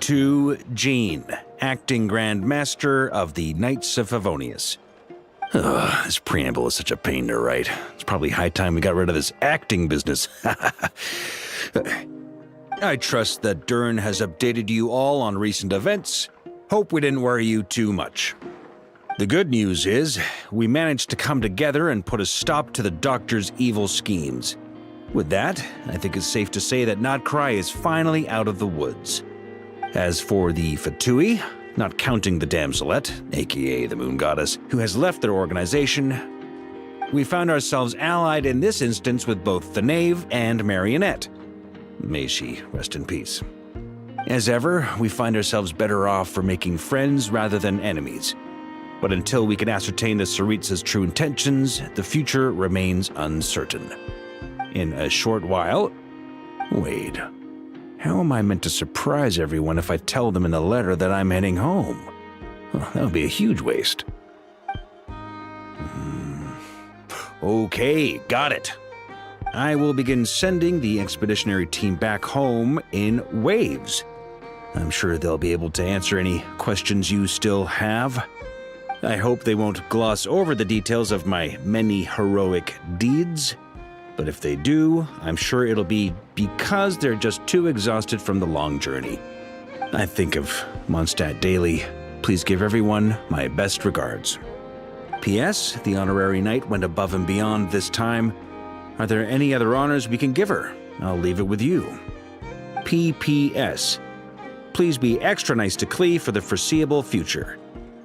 To Jean, acting Grand Master of the Knights of Favonius. This preamble is such a pain to write. It's probably high time we got rid of this acting business. I trust that Dern has updated you all on recent events. Hope we didn't worry you too much. The good news is, we managed to come together and put a stop to the Doctor's evil schemes. With that, I think it's safe to say that Notcry is finally out of the woods. As for the Fatui, not counting the Damselette, aka the Moon Goddess, who has left their organization, we found ourselves allied in this instance with both the Knave and Marionette. May she rest in peace. As ever, we find ourselves better off for making friends rather than enemies. But until we can ascertain the Tsaritsa's true intentions, the future remains uncertain. In a short while... Wait... How am I meant to surprise everyone if I tell them in the letter that I'm heading home? Well, that would be a huge waste. Okay, got it. I will begin sending the expeditionary team back home in waves. I'm sure they'll be able to answer any questions you still have. I hope they won't gloss over the details of my many heroic deeds. But if they do, I'm sure it'll be because they're just too exhausted from the long journey. I think of Mondstadt daily. Please give everyone my best regards. P.S. The honorary knight went above and beyond this time. Are there any other honors we can give her? I'll leave it with you. P.P.S. Please be extra nice to Klee for the foreseeable future.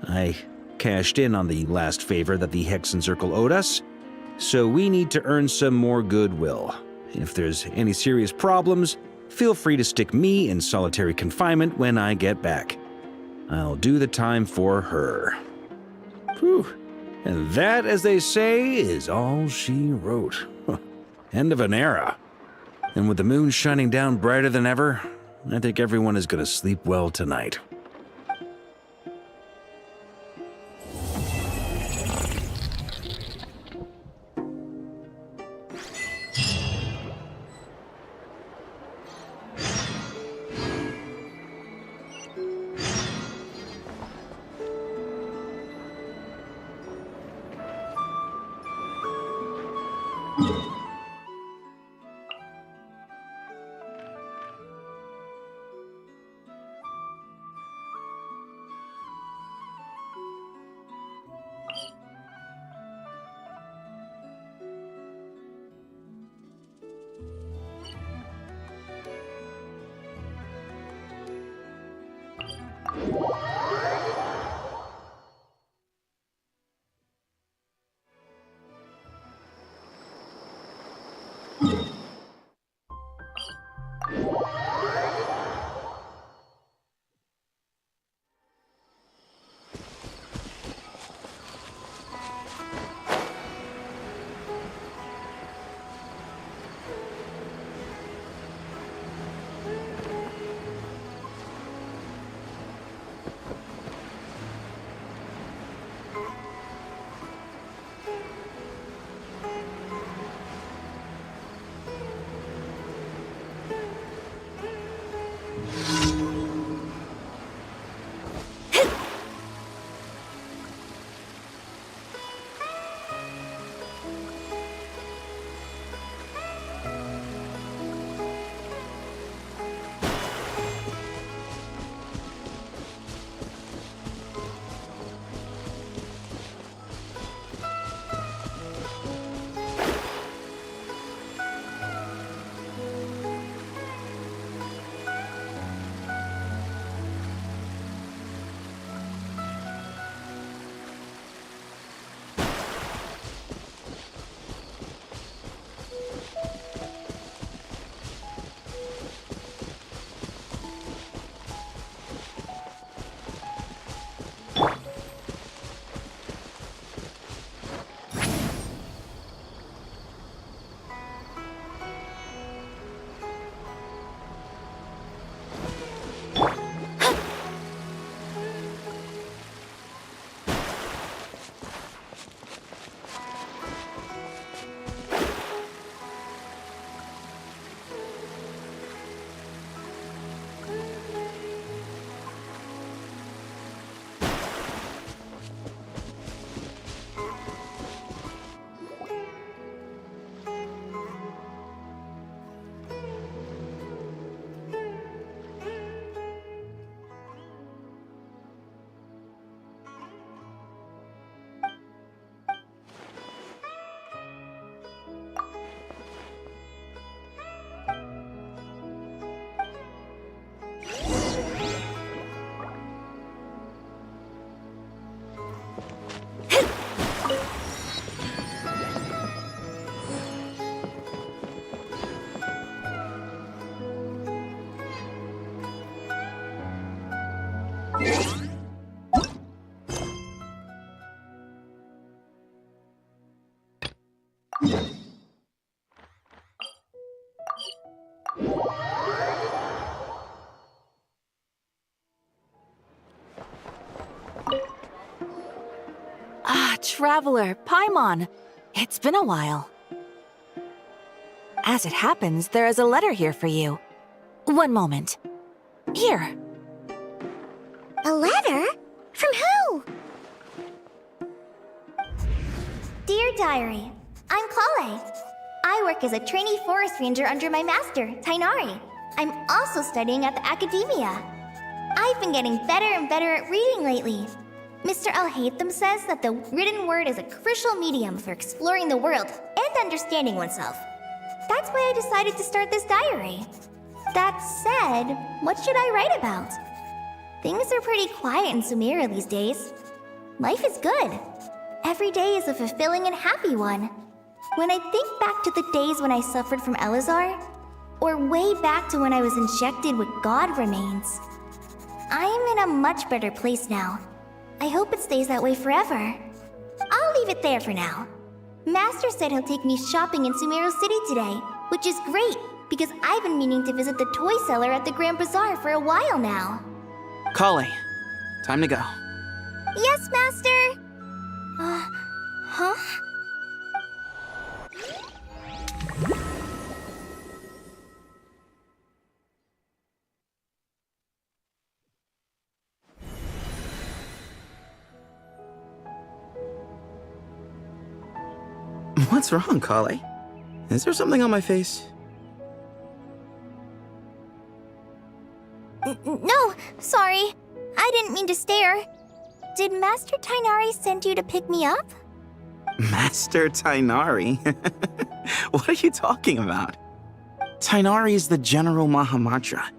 I cashed in on the last favor that the Hexen Circle owed us, so we need to earn some more goodwill. If there's any serious problems, feel free to stick me in solitary confinement when I get back. I'll do the time for her. Whew. And that, as they say, is all she wrote. End of an era. And with the moon shining down brighter than ever, I think everyone is going to sleep well tonight. Ah, Traveler, Paimon. It's been a while. As it happens, there is a letter here for you. One moment. Here. A letter? From who? Dear Diary, I'm Kale. I work as a trainee forest ranger under my master, Tainari. I'm also studying at the academia. I've been getting better and better at reading lately. Mr. Al-Haytham says that the written word is a crucial medium for exploring the world and understanding oneself. That's why I decided to start this diary. That said, what should I write about? Things are pretty quiet in Sumeru these days. Life is good. Every day is a fulfilling and happy one. When I think back to the days when I suffered from Elazar, or way back to when I was injected with God remains, I am in a much better place now. I hope it stays that way forever. I'll leave it there for now. Master said he'll take me shopping in Sumeru City today, which is great because I've been meaning to visit the toy seller at the Grand Bazaar for a while now. Kale, time to go. Yes, Master! Huh? What's wrong, Kale? Is there something on my face? No, sorry. I didn't mean to stare. Did Master Tainari send you to pick me up? Master Tainari? What are you talking about? Tainari is the General Mahamatra.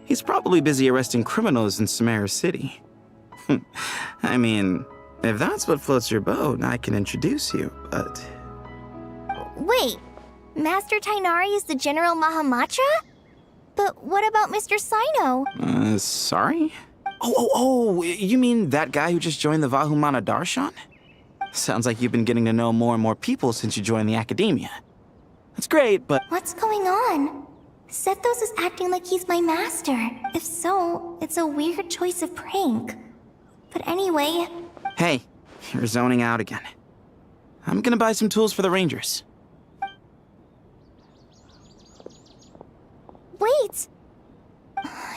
He's probably busy arresting criminals in Sumeru City. I mean, if that's what floats your boat, I can introduce you, but... Wait, Master Tainari is the General Mahamatra? But what about Mr. Sino? Sorry? Oh, you mean that guy who just joined the Vahumana Darshan? Sounds like you've been getting to know more and more people since you joined the academia. That's great, but... What's going on? Sethos is acting like he's my master. If so, it's a weird choice of prank. But anyway... Hey, you're zoning out again. I'm gonna buy some tools for the Rangers. Wait!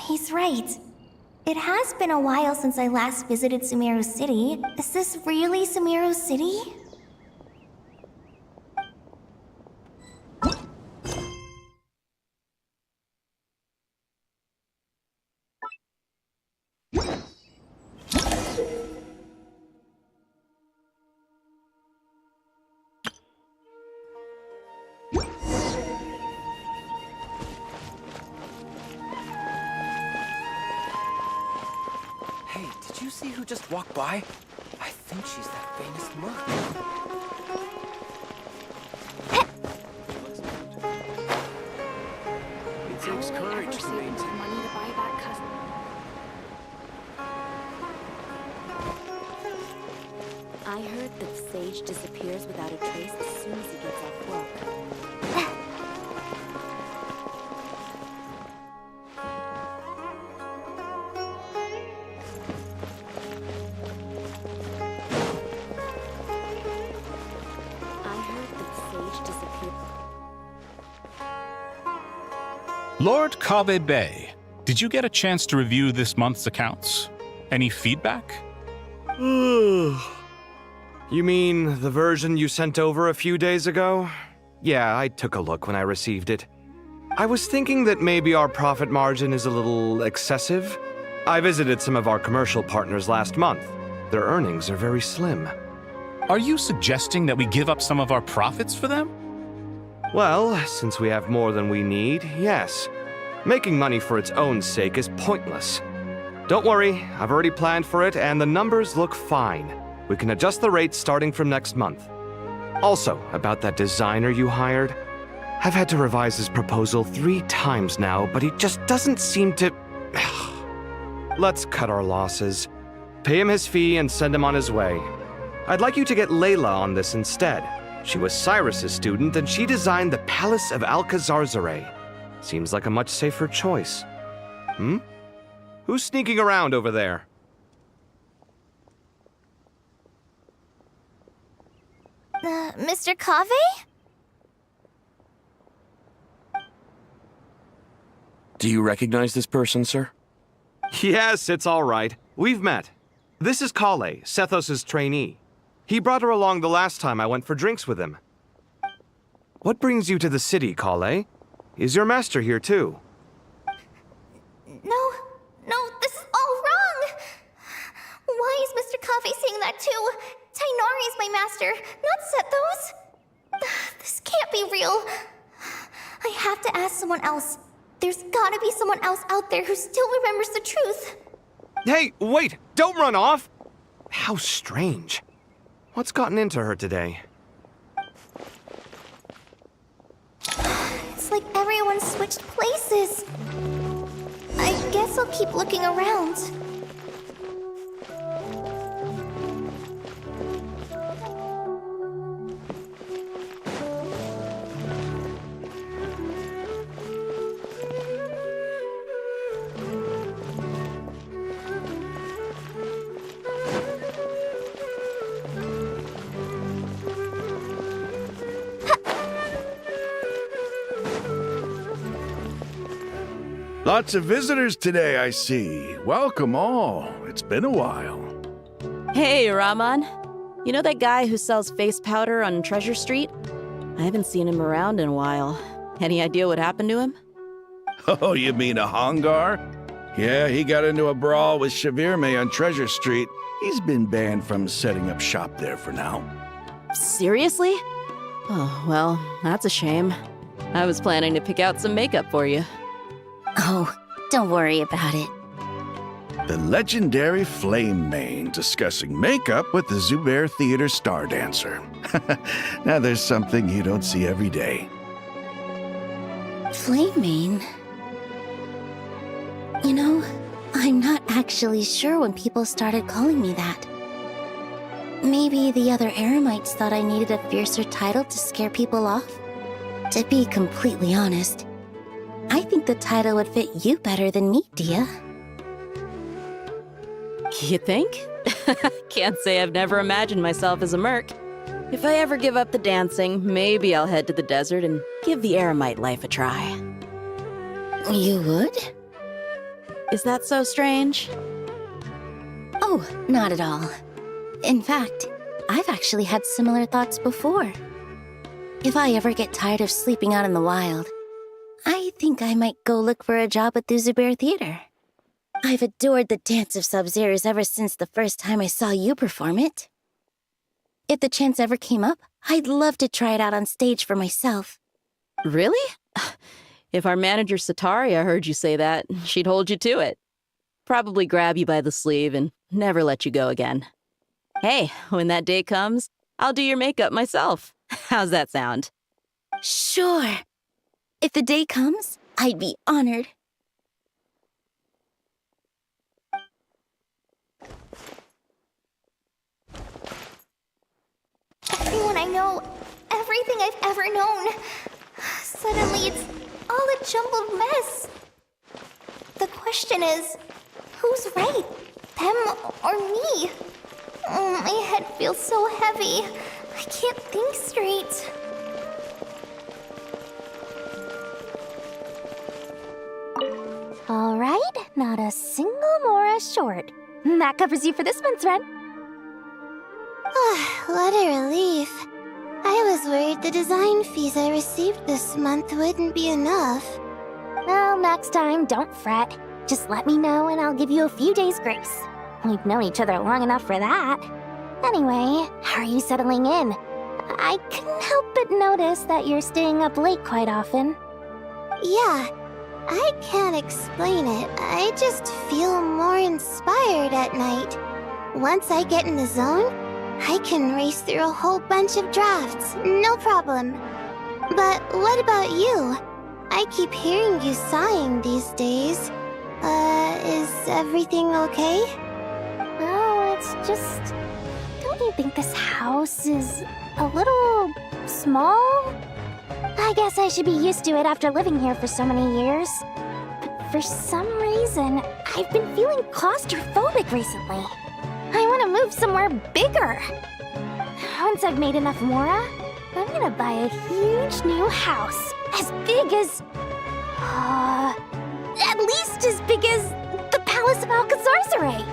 He's right. It has been a while since I last visited Sumeru City. Is this really Sumeru City? Hey, did you see who just walked by? I think she's that famous monk. It takes courage to maintain money to buy back custom. I heard that Sage disappears without a trace as soon as he gets off work. Lord Kave Bay, did you get a chance to review this month's accounts? Any feedback? You mean the version you sent over a few days ago? Yeah, I took a look when I received it. I was thinking that maybe our profit margin is a little excessive. I visited some of our commercial partners last month. Their earnings are very slim. Are you suggesting that we give up some of our profits for them? Well, since we have more than we need, yes. Making money for its own sake is pointless. Don't worry, I've already planned for it, and the numbers look fine. We can adjust the rates starting from next month. Also, about that designer you hired, I've had to revise his proposal 3 times now, but he just doesn't seem to... let's cut our losses. Pay him his fee and send him on his way. I'd like you to get Layla on this instead. She was Cyrus's student, and she designed the Palace of Alcazarzare. Seems like a much safer choice. Who's sneaking around over there? Mr. Cave? Do you recognize this person, sir? Yes, it's all right. We've met. This is Kale, Sethos' trainee. He brought her along the last time I went for drinks with him. What brings you to the city, Kale? Is your master here too? No, this is all wrong! Why is Mr. Cave saying that too? Tainari is my master, not Sethos. This can't be real. I have to ask someone else. There's gotta be someone else out there who still remembers the truth. Hey, wait! Don't run off! How strange. What's gotten into her today? It's like everyone switched places. I guess I'll keep looking around. Lots of visitors today, I see. Welcome all. It's been a while. Hey, Rahman. You know that guy who sells face powder on Treasure Street? I haven't seen him around in a while. Any idea what happened to him? Oh, you mean a Hongar? Yeah, he got into a brawl with Shavirme on Treasure Street. He's been banned from setting up shop there for now. Seriously? Oh, well, that's a shame. I was planning to pick out some makeup for you. Oh, don't worry about it. The legendary Flame Mane discussing makeup with the Zubair Theater star dancer. Now there's something you don't see every day. Flame Mane? You know, I'm not actually sure when people started calling me that. Maybe the other Eremites thought I needed a fiercer title to scare people off? To be completely honest, I think the title would fit you better than me, Dia. You think? Can't say I've never imagined myself as a merc. If I ever give up the dancing, maybe I'll head to the desert and give the Eremite life a try. You would? Is that so strange? Oh, not at all. In fact, I've actually had similar thoughts before. If I ever get tired of sleeping out in the wild, I think I might go look for a job at the Zubair Theater. I've adored the dance of Sub-Zeros ever since the first time I saw you perform it. If the chance ever came up, I'd love to try it out on stage for myself. Really? If our manager Sataria heard you say that, she'd hold you to it. Probably grab you by the sleeve and never let you go again. Hey, when that day comes, I'll do your makeup myself. How's that sound? Sure. If the day comes, I'd be honored. Everyone I know, everything I've ever known. Suddenly it's all a jumbled mess. The question is, who's right? Them or me? Oh, my head feels so heavy. I can't think straight. All right, not a single Mora short. That covers you for this month's rent. What a relief. I was worried the design fees I received this month wouldn't be enough. Well, next time, don't fret. Just let me know and I'll give you a few days' grace. We've known each other long enough for that. Anyway, how are you settling in? I couldn't help but notice that you're staying up late quite often. Yeah, I can't explain it. I just feel more inspired at night. Once I get in the zone, I can race through a whole bunch of drafts, no problem. But what about you? I keep hearing you sighing these days. Is everything okay? Oh, it's just... Don't you think this house is a little small? I guess I should be used to it after living here for so many years. But for some reason, I've been feeling claustrophobic recently. I want to move somewhere bigger. Once I've made enough mora, I'm gonna buy a huge new house. As big as... at least as big as the Palace of Alcazarzare.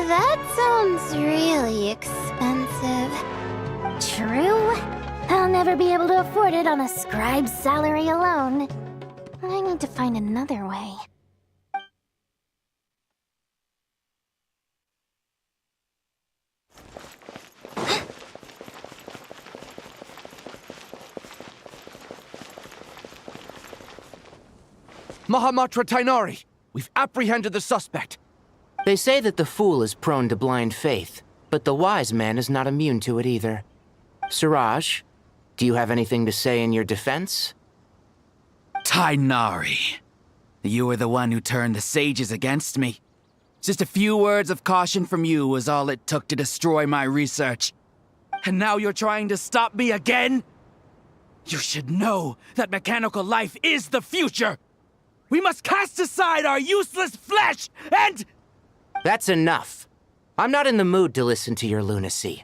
That sounds really expensive. True. I'll never be able to afford it on a scribe's salary alone. I need to find another way. Mahamatra Tainari, we've apprehended the suspect. They say that the fool is prone to blind faith, but the wise man is not immune to it either. Suraj, do you have anything to say in your defense? Tainari, you were the one who turned the sages against me. Just a few words of caution from you was all it took to destroy my research. And now you're trying to stop me again? You should know that mechanical life is the future! We must cast aside our useless flesh and... That's enough. I'm not in the mood to listen to your lunacy.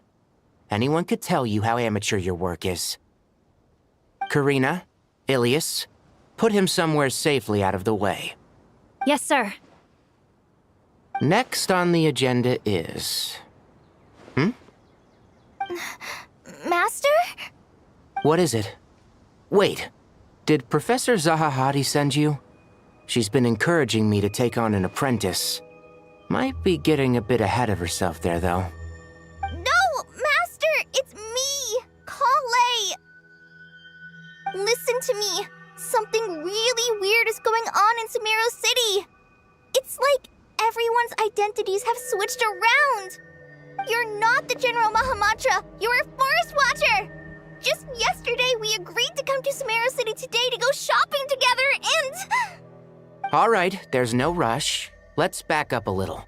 Anyone could tell you how amateur your work is. Karina, Ilias, put him somewhere safely out of the way. Yes, sir. Next on the agenda is... Master? What is it? Wait, did Professor Zahahati send you? She's been encouraging me to take on an apprentice. Might be getting a bit ahead of herself there, though. No, Master! It's me! Kale! Listen to me. Something really weird is going on in Sumeru City. It's like everyone's identities have switched around. You're not the General Mahamatra. You're a Forest Watcher. Just yesterday, we agreed to come to Sumeru City today to go shopping together and... All right, there's no rush. Let's back up a little.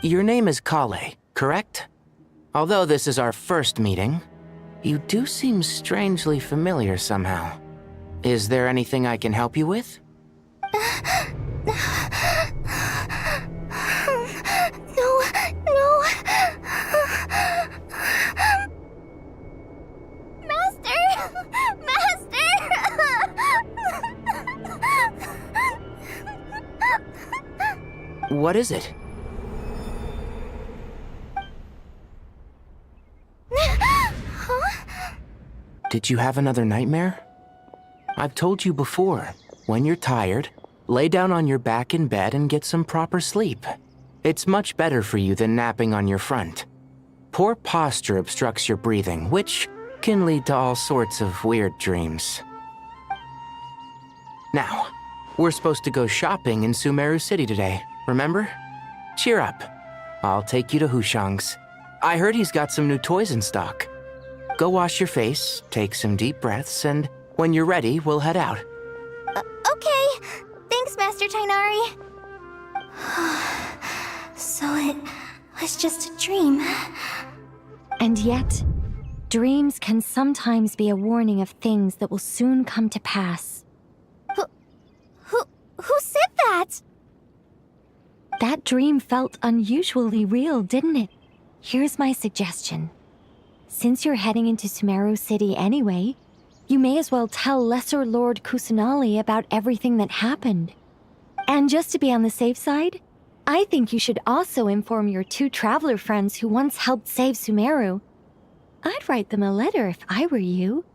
Your name is Kale, correct? Although this is our first meeting, you do seem strangely familiar somehow. Is there anything I can help you with? No. What is it? Did you have another nightmare? I've told you before, when you're tired, lay down on your back in bed and get some proper sleep. It's much better for you than napping on your front. Poor posture obstructs your breathing, which can lead to all sorts of weird dreams. Now, we're supposed to go shopping in Sumeru City today, remember? Cheer up. I'll take you to Hushang's. I heard he's got some new toys in stock. Go wash your face, take some deep breaths, and when you're ready, we'll head out. Okay. Thanks, Master Tainari. So it was just a dream. And yet, dreams can sometimes be a warning of things that will soon come to pass. Who said that? That dream felt unusually real, didn't it? Here's my suggestion. Since you're heading into Sumeru City anyway, you may as well tell Lesser Lord Kusanali about everything that happened. And just to be on the safe side, I think you should also inform your 2 traveler friends who once helped save Sumeru. I'd write them a letter if I were you.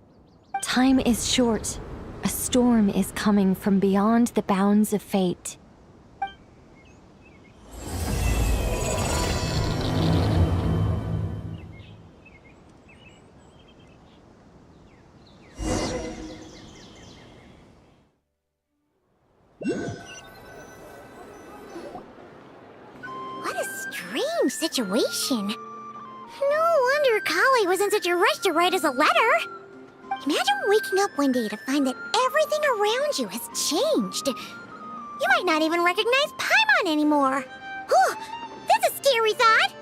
Time is short. A storm is coming from beyond the bounds of fate. What a strange situation. No wonder Kali was in such a rush to write us a letter. Imagine waking up one day to find that everything Everything around you has changed. You might not even recognize Paimon anymore. Whew, that's a scary thought.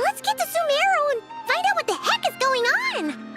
Let's get to Sumeru and find out what the heck is going on.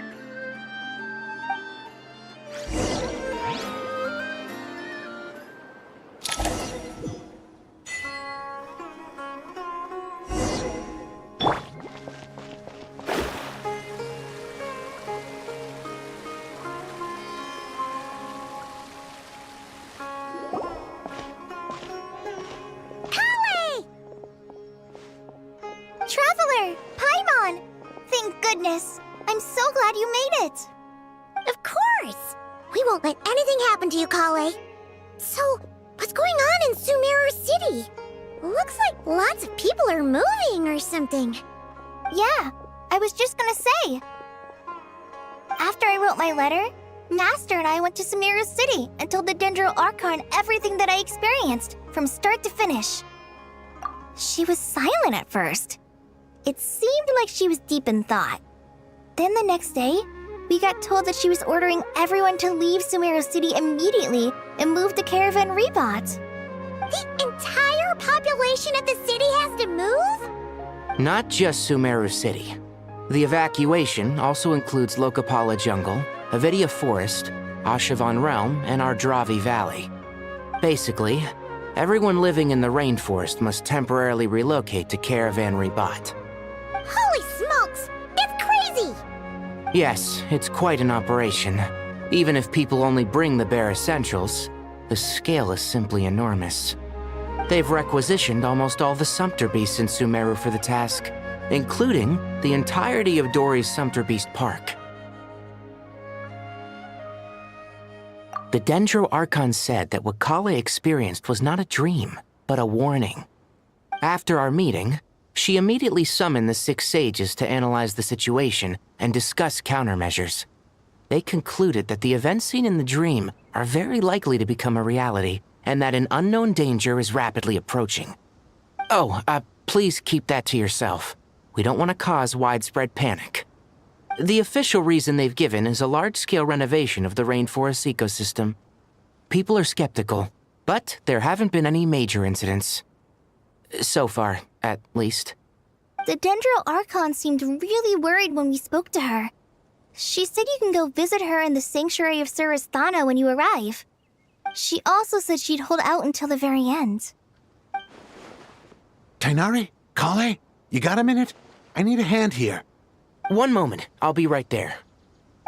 Traveler! Paimon! Thank goodness. I'm so glad you made it. Of course! We won't let anything happen to you, Kale. So, what's going on in Sumeru City? Looks like lots of people are moving or something. Yeah, I was just gonna say. After I wrote my letter, Master and I went to Sumeru City and told the Dendro Archon everything that I experienced, from start to finish. She was silent at first. It seemed like she was deep in thought. Then the next day, we got told that she was ordering everyone to leave Sumeru City immediately and move to Caravan Rebot. The entire population of the city has to move? Not just Sumeru City. The evacuation also includes Lokapala Jungle, Avidia Forest, Ashavan Realm, and Ardravi Valley. Basically, everyone living in the rainforest must temporarily relocate to Caravan Rebot. Holy smokes! It's crazy! Yes, it's quite an operation. Even if people only bring the bare essentials, the scale is simply enormous. They've requisitioned almost all the Sumpter Beasts in Sumeru for the task, including the entirety of Dori's Sumpter Beast Park. The Dendro Archon said that what Kale experienced was not a dream, but a warning. After our meeting, she immediately summoned the 6 sages to analyze the situation and discuss countermeasures. They concluded that the events seen in the dream are very likely to become a reality, and that an unknown danger is rapidly approaching. Oh, please keep that to yourself. We don't want to cause widespread panic. The official reason they've given is a large-scale renovation of the rainforest ecosystem. People are skeptical, but there haven't been any major incidents. So far, at least. The Dendro Archon seemed really worried when we spoke to her. She said you can go visit her in the Sanctuary of Surasthana when you arrive. She also said she'd hold out until the very end. Tighnari? Kale? You got a minute? I need a hand here. One moment, I'll be right there.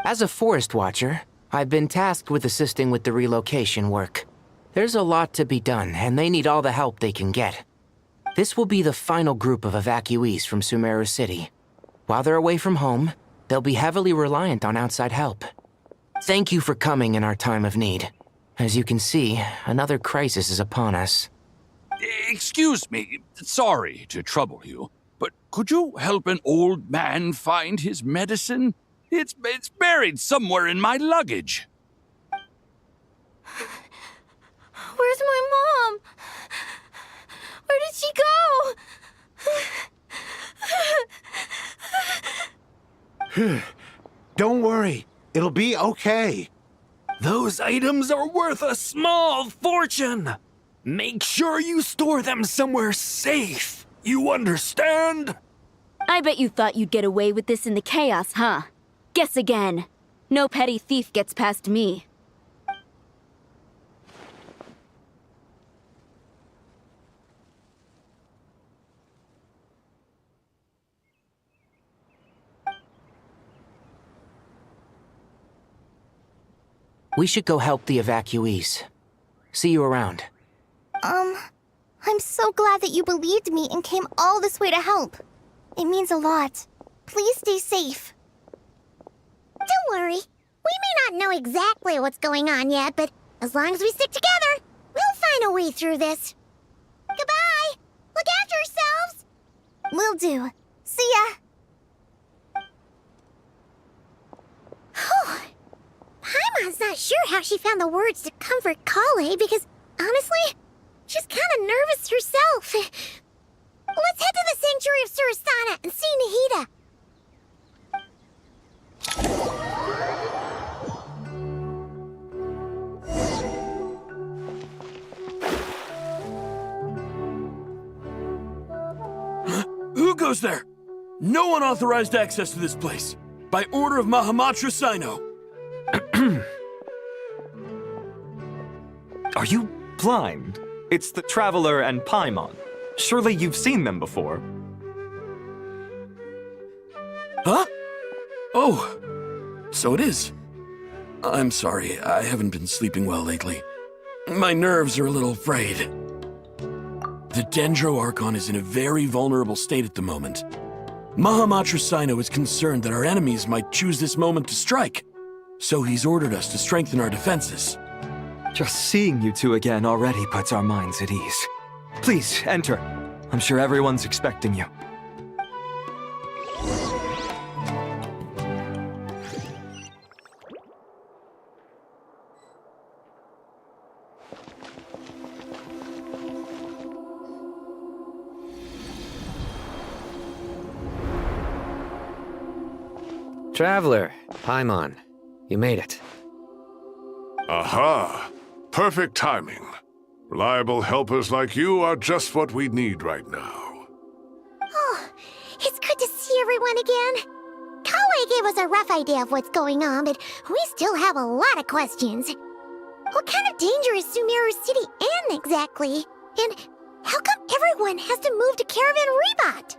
As a forest watcher, I've been tasked with assisting with the relocation work. There's a lot to be done, and they need all the help they can get. This will be the final group of evacuees from Sumeru City. While they're away from home, they'll be heavily reliant on outside help. Thank you for coming in our time of need. As you can see, another crisis is upon us. Excuse me, sorry to trouble you, but could you help an old man find his medicine? It's buried somewhere in my luggage. Where's my mom? Where did she go? Don't worry, it'll be okay. Those items are worth a small fortune. Make sure you store them somewhere safe. You understand? I bet you thought you'd get away with this in the chaos, huh? Guess again. No petty thief gets past me. We should go help the evacuees. See you around. I'm so glad that you believed me and came all this way to help. It means a lot. Please stay safe. Don't worry. We may not know exactly what's going on yet, but as long as we stick together, we'll find a way through this. Goodbye! Look after yourselves! Will do. See ya! Paimon's not sure how she found the words to comfort Kale because, honestly, she's kind of nervous herself. Let's head to the Sanctuary of Surasthana and see Nahida. those there! No unauthorized access to this place. By order of Mahamatra Sino. Are you blind? It's the Traveler and Paimon. Surely you've seen them before. Huh? Oh, so it is. I'm sorry, I haven't been sleeping well lately. My nerves are a little frayed. The Dendro Archon is in a very vulnerable state at the moment. Mahamatra Sino is concerned that our enemies might choose this moment to strike, so he's ordered us to strengthen our defenses. Just seeing you two again already puts our minds at ease. Please, enter. I'm sure everyone's expecting you. Traveler, Paimon, you made it. Aha! Perfect timing. Reliable helpers like you are just what we need right now. Oh, it's good to see everyone again. Kawaii gave us a rough idea of what's going on, but we still have a lot of questions. What kind of danger is Sumeru City in exactly? And how come everyone has to move to Caravan Rebot?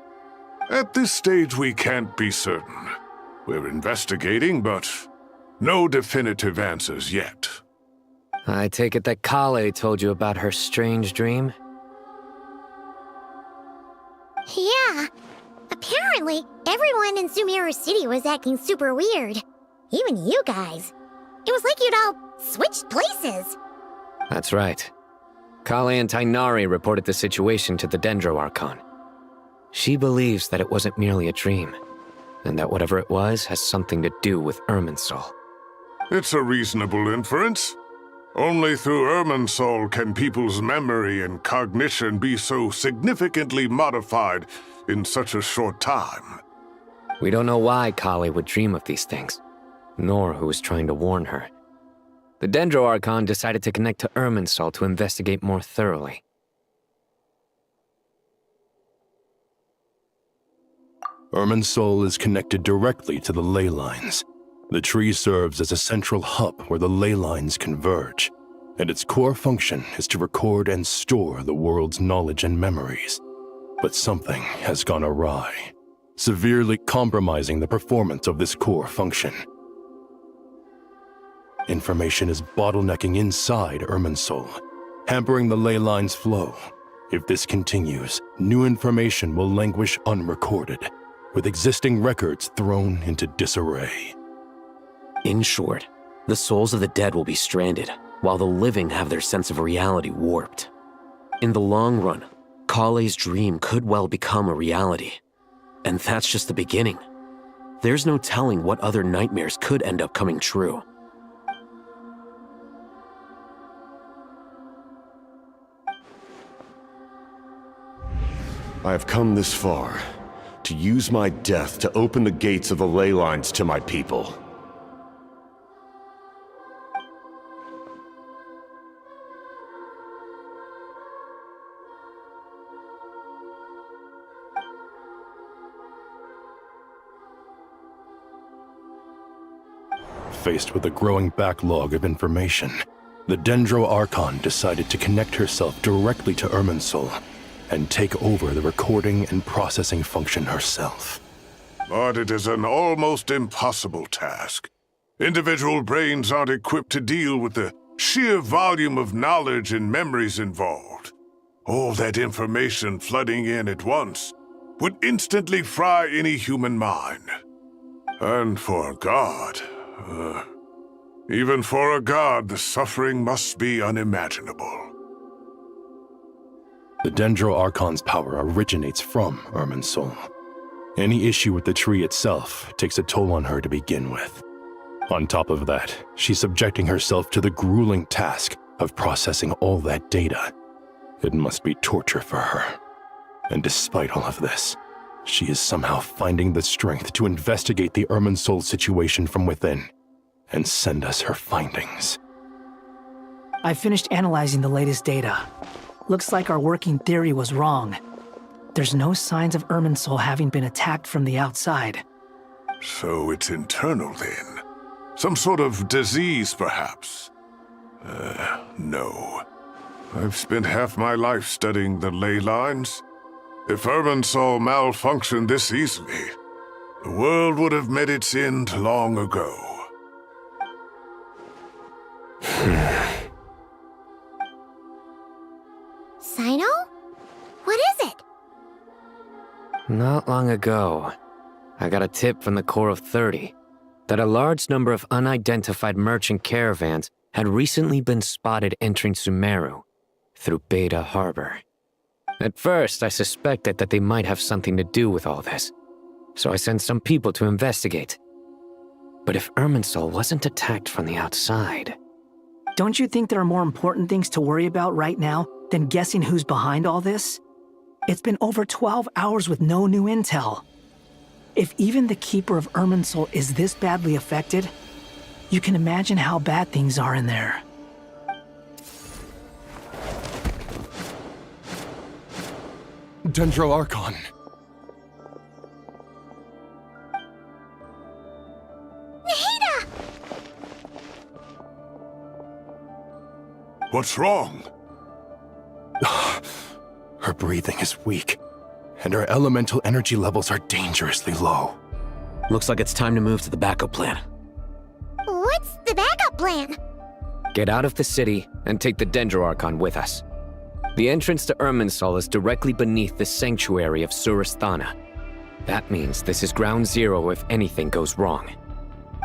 At this stage, we can't be certain. We're investigating, but no definitive answers yet. I take it that Kale told you about her strange dream? Yeah. Apparently, everyone in Sumeru City was acting super weird. Even you guys. It was like you'd all switched places. That's right. Kale and Tainari reported the situation to the Dendro Archon. She believes that it wasn't merely a dream, and that whatever it was has something to do with Irminsul. It's a reasonable inference. Only through Irminsul can people's memory and cognition be so significantly modified in such a short time. We don't know why Kale would dream of these things, nor who was trying to warn her. The Dendro Archon decided to connect to Irminsul to investigate more thoroughly. Irminsul is connected directly to the ley lines. The tree serves as a central hub where the ley lines converge, and its core function is to record and store the world's knowledge and memories. But something has gone awry, severely compromising the performance of this core function. Information is bottlenecking inside Irminsul, hampering the ley lines' flow. If this continues, new information will languish unrecorded, with existing records thrown into disarray. In short, the souls of the dead will be stranded, while the living have their sense of reality warped. In the long run, Kale's dream could well become a reality. And that's just the beginning. There's no telling what other nightmares could end up coming true. I have come this far, to use my death to open the gates of the ley lines to my people. Faced with a growing backlog of information, the Dendro Archon decided to connect herself directly to Irminsul and take over the recording and processing function herself. But it is an almost impossible task. Individual brains aren't equipped to deal with the sheer volume of knowledge and memories involved. All that information flooding in at once would instantly fry any human mind. And for a god, even for a god, the suffering must be unimaginable. The Dendro Archon's power originates from Irminsul. Any issue with the tree itself takes a toll on her to begin with. On top of that, she's subjecting herself to the grueling task of processing all that data. It must be torture for her. And despite all of this, she is somehow finding the strength to investigate the Irminsul situation from within and send us her findings. I finished analyzing the latest data. Looks like our working theory was wrong. There's no signs of Irminsul having been attacked from the outside. So it's internal then? Some sort of disease, perhaps? No. I've spent half my life studying the ley lines. If Irminsul malfunctioned this easily, the world would have met its end long ago. Sino? What is it? Not long ago, I got a tip from the Corps of 30 that a large number of unidentified merchant caravans had recently been spotted entering Sumeru through Beta Harbor. At first, I suspected that they might have something to do with all this, so I sent some people to investigate. But if Irminsul wasn't attacked from the outside... Don't you think there are more important things to worry about right now than guessing who's behind all this? It's been over 12 hours with no new intel. If even the Keeper of Irminsul is this badly affected, you can imagine how bad things are in there. Dendro Archon. Nahida! What's wrong? Her breathing is weak, and her elemental energy levels are dangerously low. Looks like it's time to move to the backup plan. What's the backup plan? Get out of the city and take the Dendro Archon with us. The entrance to Irminsul is directly beneath the sanctuary of Surasthana. That means this is ground zero if anything goes wrong.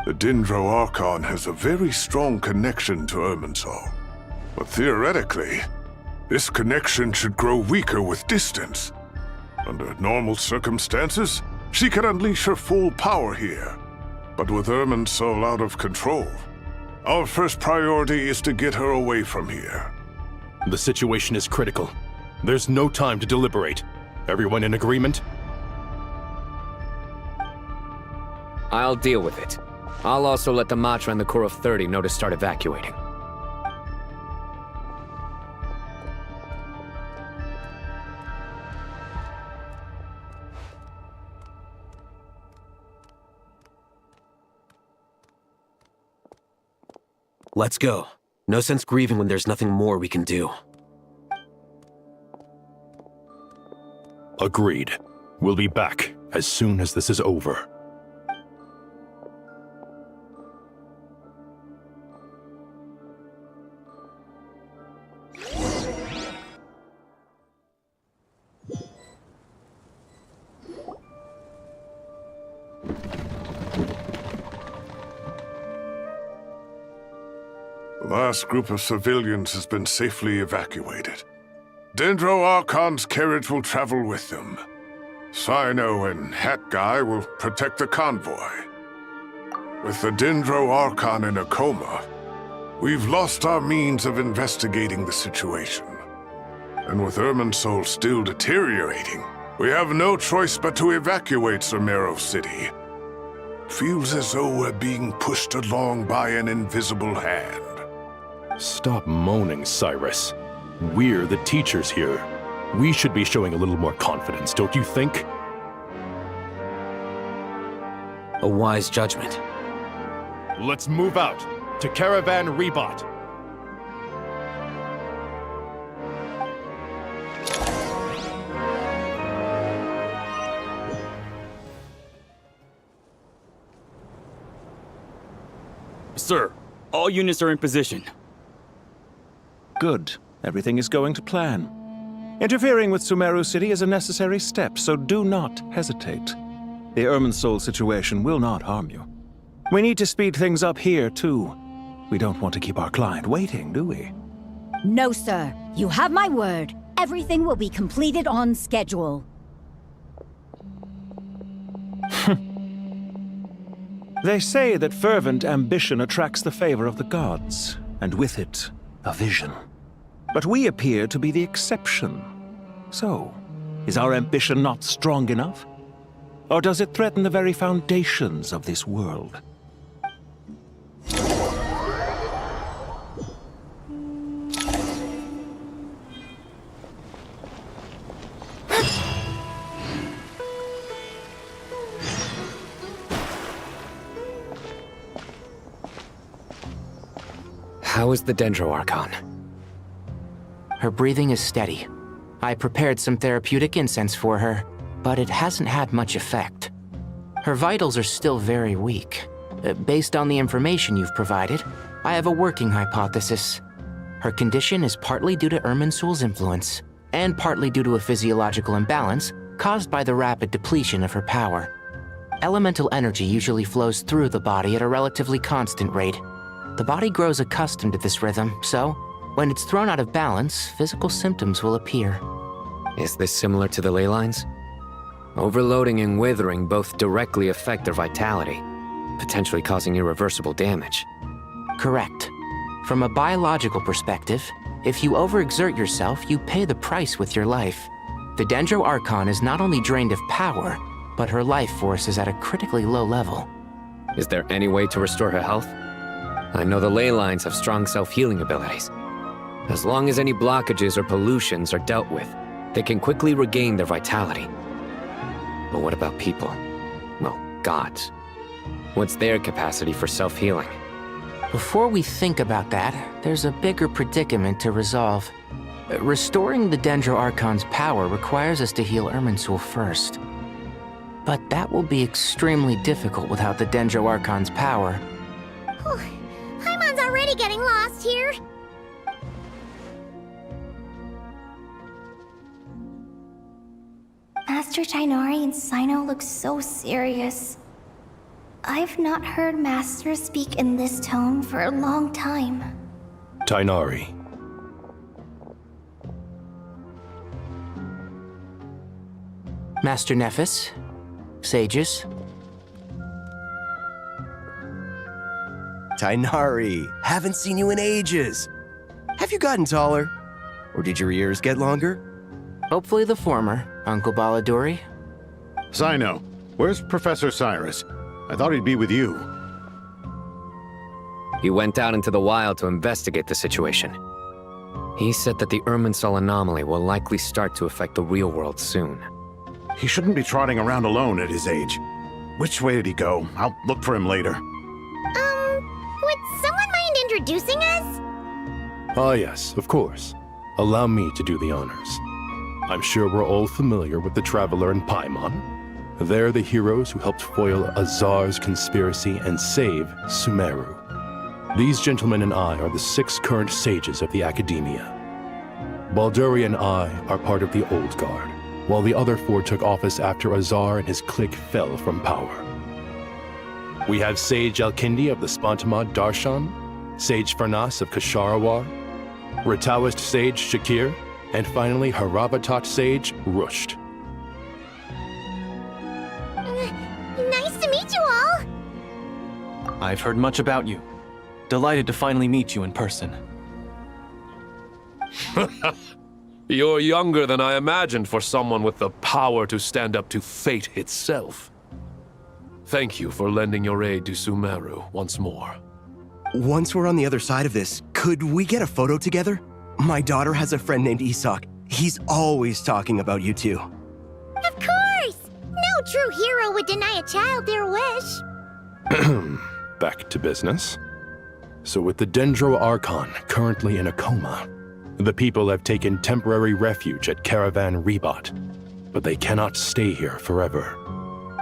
The Dendro Archon has a very strong connection to Irminsul. But theoretically, this connection should grow weaker with distance. Under normal circumstances, she could unleash her full power here. But with Irminsul out of control, our first priority is to get her away from here. The situation is critical. There's no time to deliberate. Everyone in agreement? I'll deal with it. I'll also let the Matra and the Corps of 30 know to start evacuating. Let's go. No sense grieving when there's nothing more we can do. Agreed. We'll be back as soon as this is over. The last group of civilians has been safely evacuated. Dendro Archon's carriage will travel with them. Sino and Hat Guy will protect the convoy. With the Dendro Archon in a coma, we've lost our means of investigating the situation. And with Irminsul still deteriorating, we have no choice but to evacuate Sumeru City. Feels as though we're being pushed along by an invisible hand. Stop moaning, Cyrus. We're the teachers here. We should be showing a little more confidence, don't you think? A wise judgment. Let's move out to Caravan Rebot. Sir, all units are in position. Good. Everything is going to plan. Interfering with Sumeru City is a necessary step, so do not hesitate. The Irminsul situation will not harm you. We need to speed things up here, too. We don't want to keep our client waiting, do we? No, sir. You have my word. Everything will be completed on schedule. They say that fervent ambition attracts the favor of the gods, and with it, a vision. But we appear to be the exception. So, is our ambition not strong enough? Or does it threaten the very foundations of this world? How is the Dendro Archon? Her breathing is steady. I prepared some therapeutic incense for her, but it hasn't had much effect. Her vitals are still very weak. Based on the information you've provided, I have a working hypothesis. Her condition is partly due to Irminsul's influence, and partly due to a physiological imbalance caused by the rapid depletion of her power. Elemental energy usually flows through the body at a relatively constant rate. The body grows accustomed to this rhythm, so when it's thrown out of balance, physical symptoms will appear. Is this similar to the ley lines? Overloading and withering both directly affect their vitality, potentially causing irreversible damage. Correct. From a biological perspective, if you overexert yourself, you pay the price with your life. The Dendro Archon is not only drained of power, but her life force is at a critically low level. Is there any way to restore her health? I know the ley lines have strong self-healing abilities. As long as any blockages or pollutions are dealt with, they can quickly regain their vitality. But what about people? Well, gods. What's their capacity for self-healing? Before we think about that, there's a bigger predicament to resolve. Restoring the Dendro Archon's power requires us to heal Irminsul first. But that will be extremely difficult without the Dendro Archon's power. Paimon's already getting lost here. Master Tighnari and Sino look so serious. I've not heard Master speak in this tone for a long time. Tighnari. Master Nephis, sages. Tighnari, haven't seen you in ages. Have you gotten taller? Or did your ears get longer? Hopefully the former, Uncle Baladuri. Sino, where's Professor Cyrus? I thought he'd be with you. He went out into the wild to investigate the situation. He said that the Irminsul anomaly will likely start to affect the real world soon. He shouldn't be trotting around alone at his age. Which way did he go? I'll look for him later. Would someone mind introducing us? Ah yes, of course. Allow me to do the honors. I'm sure we're all familiar with the Traveler and Paimon. They're the heroes who helped foil Azar's conspiracy and save Sumeru. These gentlemen and I are the 6 current sages of the Academia. Balduri and I are part of the Old Guard, while the other 4 took office after Azar and his clique fell from power. We have Sage Alkindi of the Spantamad Darshan, Sage Fernas of Kasharawar, Rataoist Sage Shakir, and finally Haravatat Sage Rusht. Nice to meet you all! I've heard much about you. Delighted to finally meet you in person. You're younger than I imagined for someone with the power to stand up to fate itself. Thank you for lending your aid to Sumeru once more. Once we're on the other side of this, could we get a photo together? My daughter has a friend named Isak. He's always talking about you two. Of course! No true hero would deny a child their wish. Back to business. So with the Dendro Archon currently in a coma, the people have taken temporary refuge at Caravan Rebat, but they cannot stay here forever.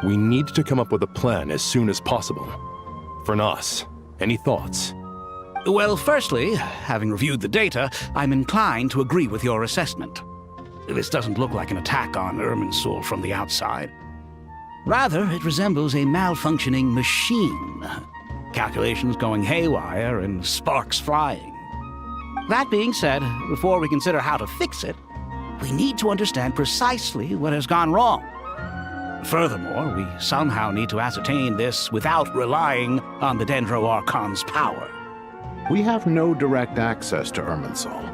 We need to come up with a plan as soon as possible. Fernas, any thoughts? Well, firstly, having reviewed the data, I'm inclined to agree with your assessment. This doesn't look like an attack on Irminsul from the outside. Rather, it resembles a malfunctioning machine. Calculations going haywire and sparks flying. That being said, before we consider how to fix it, we need to understand precisely what has gone wrong. Furthermore, we somehow need to ascertain this without relying on the Dendro Archon's power. We have no direct access to Irminsul.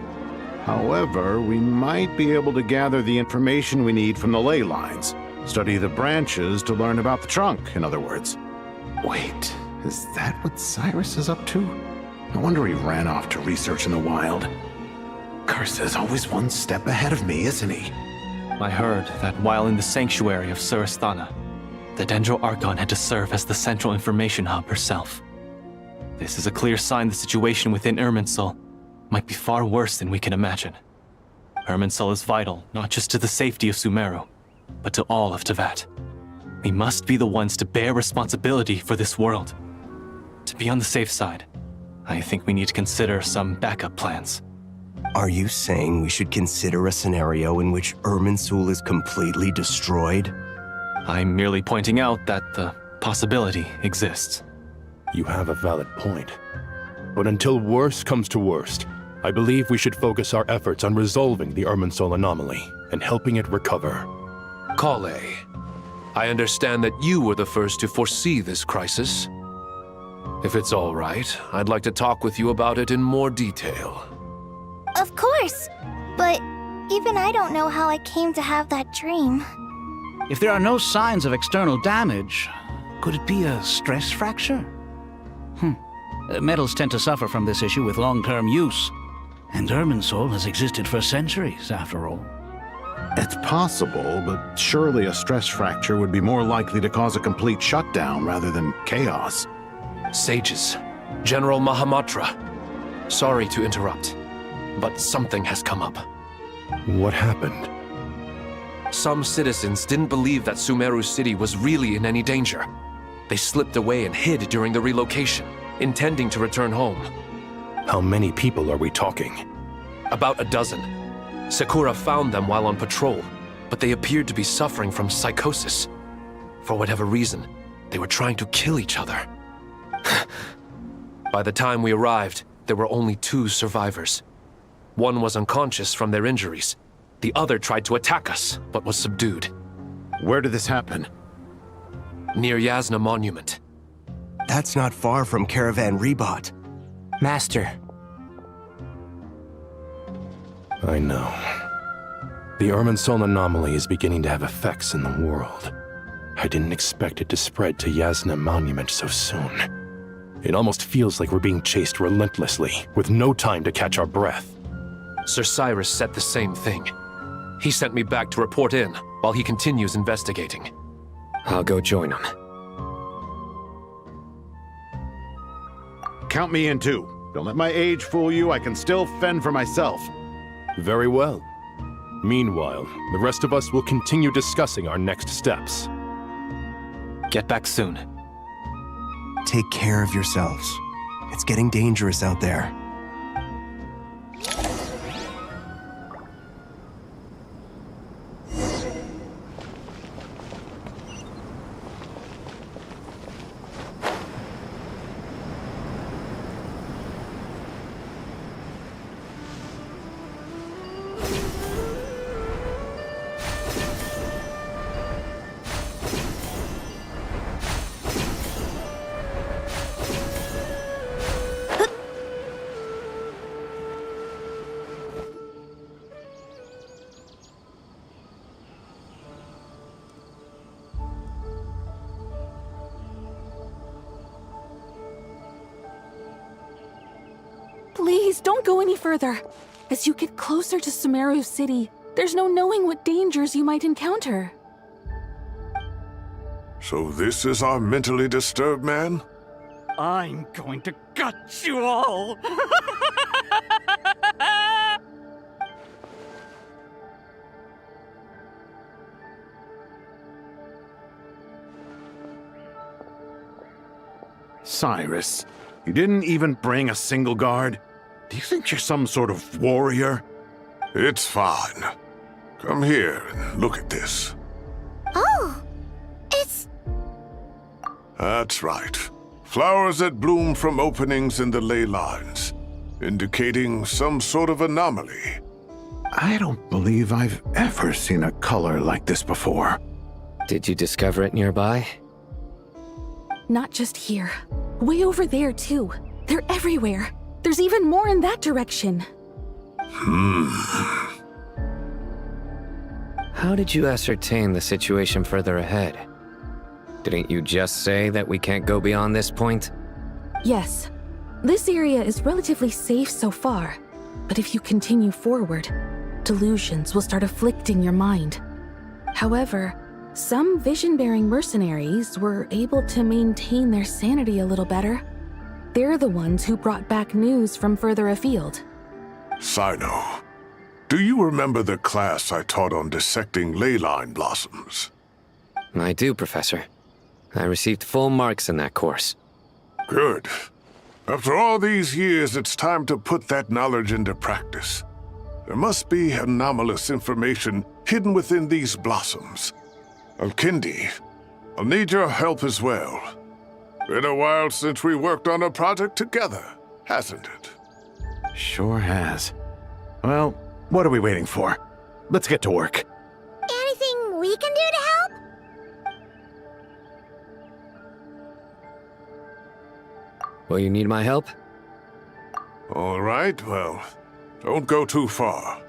However, we might be able to gather the information we need from the ley lines. Study the branches to learn about the trunk, in other words. Wait, is that what Cyrus is up to? No wonder he ran off to research in the wild. Karsa's always one step ahead of me, isn't he? I heard that while in the sanctuary of Surasthana, the Dendro Archon had to serve as the central information hub herself. This is a clear sign the situation within Irminsul might be far worse than we can imagine. Irminsul is vital, not just to the safety of Sumeru, but to all of Teyvat. We must be the ones to bear responsibility for this world. To be on the safe side, I think we need to consider some backup plans. Are you saying we should consider a scenario in which Irminsul is completely destroyed? I'm merely pointing out that the possibility exists. You have a valid point. But until worst comes to worst, I believe we should focus our efforts on resolving the Irminsul anomaly and helping it recover. Kale, I understand that you were the first to foresee this crisis. If it's all right, I'd like to talk with you about it in more detail. Of course! But even I don't know how I came to have that dream. If there are no signs of external damage, could it be a stress fracture? Metals tend to suffer from this issue with long-term use. And Irminsul has existed for centuries, after all. It's possible, but surely a stress fracture would be more likely to cause a complete shutdown rather than chaos. Sages, General Mahamatra, sorry to interrupt, but something has come up. What happened? Some citizens didn't believe that Sumeru City was really in any danger. They slipped away and hid during the relocation, intending to return home. How many people are we talking? About a dozen. Sakura found them while on patrol, but they appeared to be suffering from psychosis. For whatever reason, they were trying to kill each other. By the time we arrived, there were only 2 survivors. One was unconscious from their injuries. The other tried to attack us, but was subdued. Where did this happen? Near Yasna Monument. That's not far from Caravan Rebot. Master. I know. The Irminsul anomaly is beginning to have effects in the world. I didn't expect it to spread to Yasna Monument so soon. It almost feels like we're being chased relentlessly, with no time to catch our breath. Sir Cyrus said the same thing. He sent me back to report in, while he continues investigating. I'll go join him. Count me in too. Don't let my age fool you, I can still fend for myself. Very well. Meanwhile, the rest of us will continue discussing our next steps. Get back soon. Take care of yourselves. It's getting dangerous out there. Please, don't go any further. As you get closer to Sumeru City, there's no knowing what dangers you might encounter. So this is our mentally disturbed man? I'm going to gut you all! Cyrus, you didn't even bring a single guard? Do you think you're some sort of warrior? It's fine. Come here and look at this. Oh! It's... That's right. Flowers that bloom from openings in the ley lines, indicating some sort of anomaly. I don't believe I've ever seen a color like this before. Did you discover it nearby? Not just here. Way over there, too. They're everywhere. There's even more in that direction. How did you ascertain the situation further ahead? Didn't you just say that we can't go beyond this point? Yes. This area is relatively safe so far. But if you continue forward, delusions will start afflicting your mind. However, some vision-bearing mercenaries were able to maintain their sanity a little better. They're the ones who brought back news from further afield. Sino, do you remember the class I taught on dissecting ley line blossoms? I do, Professor. I received full marks in that course. Good. After all these years, it's time to put that knowledge into practice. There must be anomalous information hidden within these blossoms. Alkindi, I'll need your help as well. Been a while since we worked on a project together, hasn't it? Sure has. Well, what are we waiting for? Let's get to work. Anything we can do to help? Will you need my help? All right, well, don't go too far.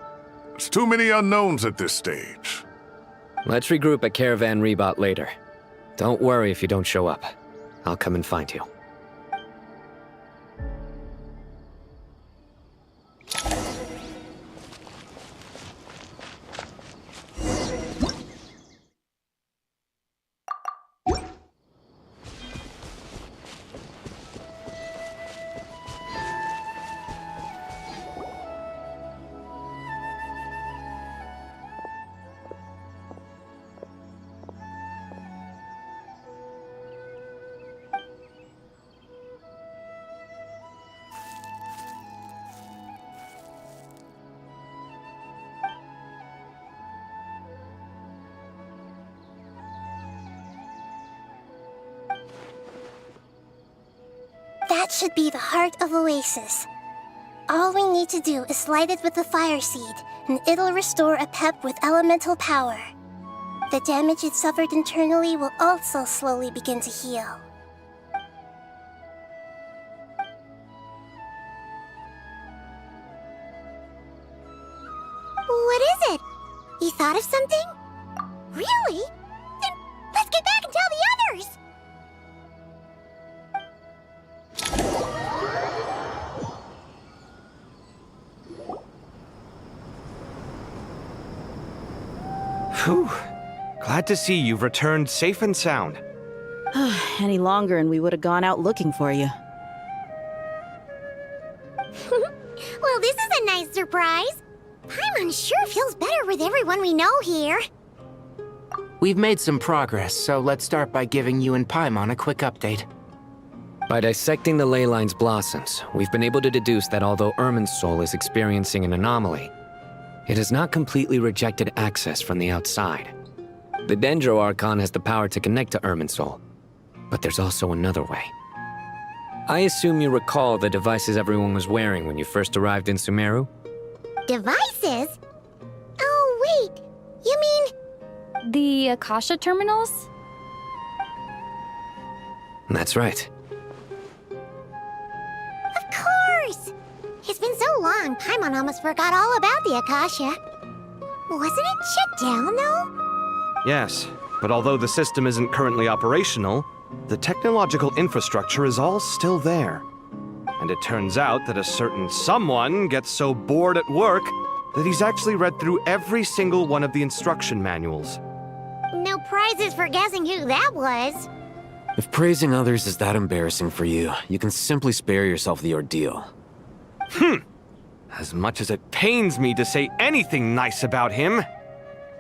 There's too many unknowns at this stage. Let's regroup at Caravan Rebot later. Don't worry if you don't show up. I'll come and find you. That should be the heart of Oasis. All we need to do is light it with the fire seed, and it'll restore a pep with elemental power. The damage it suffered internally will also slowly begin to heal. What is it? You thought of something? Really? Then let's get back and tell the others! Whew. Glad to see you've returned safe and sound. Any longer and we would have gone out looking for you. Well, this is a nice surprise. Paimon sure feels better with everyone we know here. We've made some progress, so let's start by giving you and Paimon a quick update. By dissecting the ley line's blossoms, we've been able to deduce that although Irminsul is experiencing an anomaly, it has not completely rejected access from the outside. The Dendro Archon has the power to connect to Irminsul, but there's also another way. I assume you recall the devices everyone was wearing when you first arrived in Sumeru? Devices? Oh, wait. You mean... The Akasha terminals? That's right. Of course! It's been so long, Paimon almost forgot all about the Akasha. Wasn't it shut down, though? Yes, but although the system isn't currently operational, the technological infrastructure is all still there. And it turns out that a certain someone gets so bored at work that he's actually read through every single one of the instruction manuals. No prizes for guessing who that was. If praising others is that embarrassing for you, you can simply spare yourself the ordeal. As much as it pains me to say anything nice about him,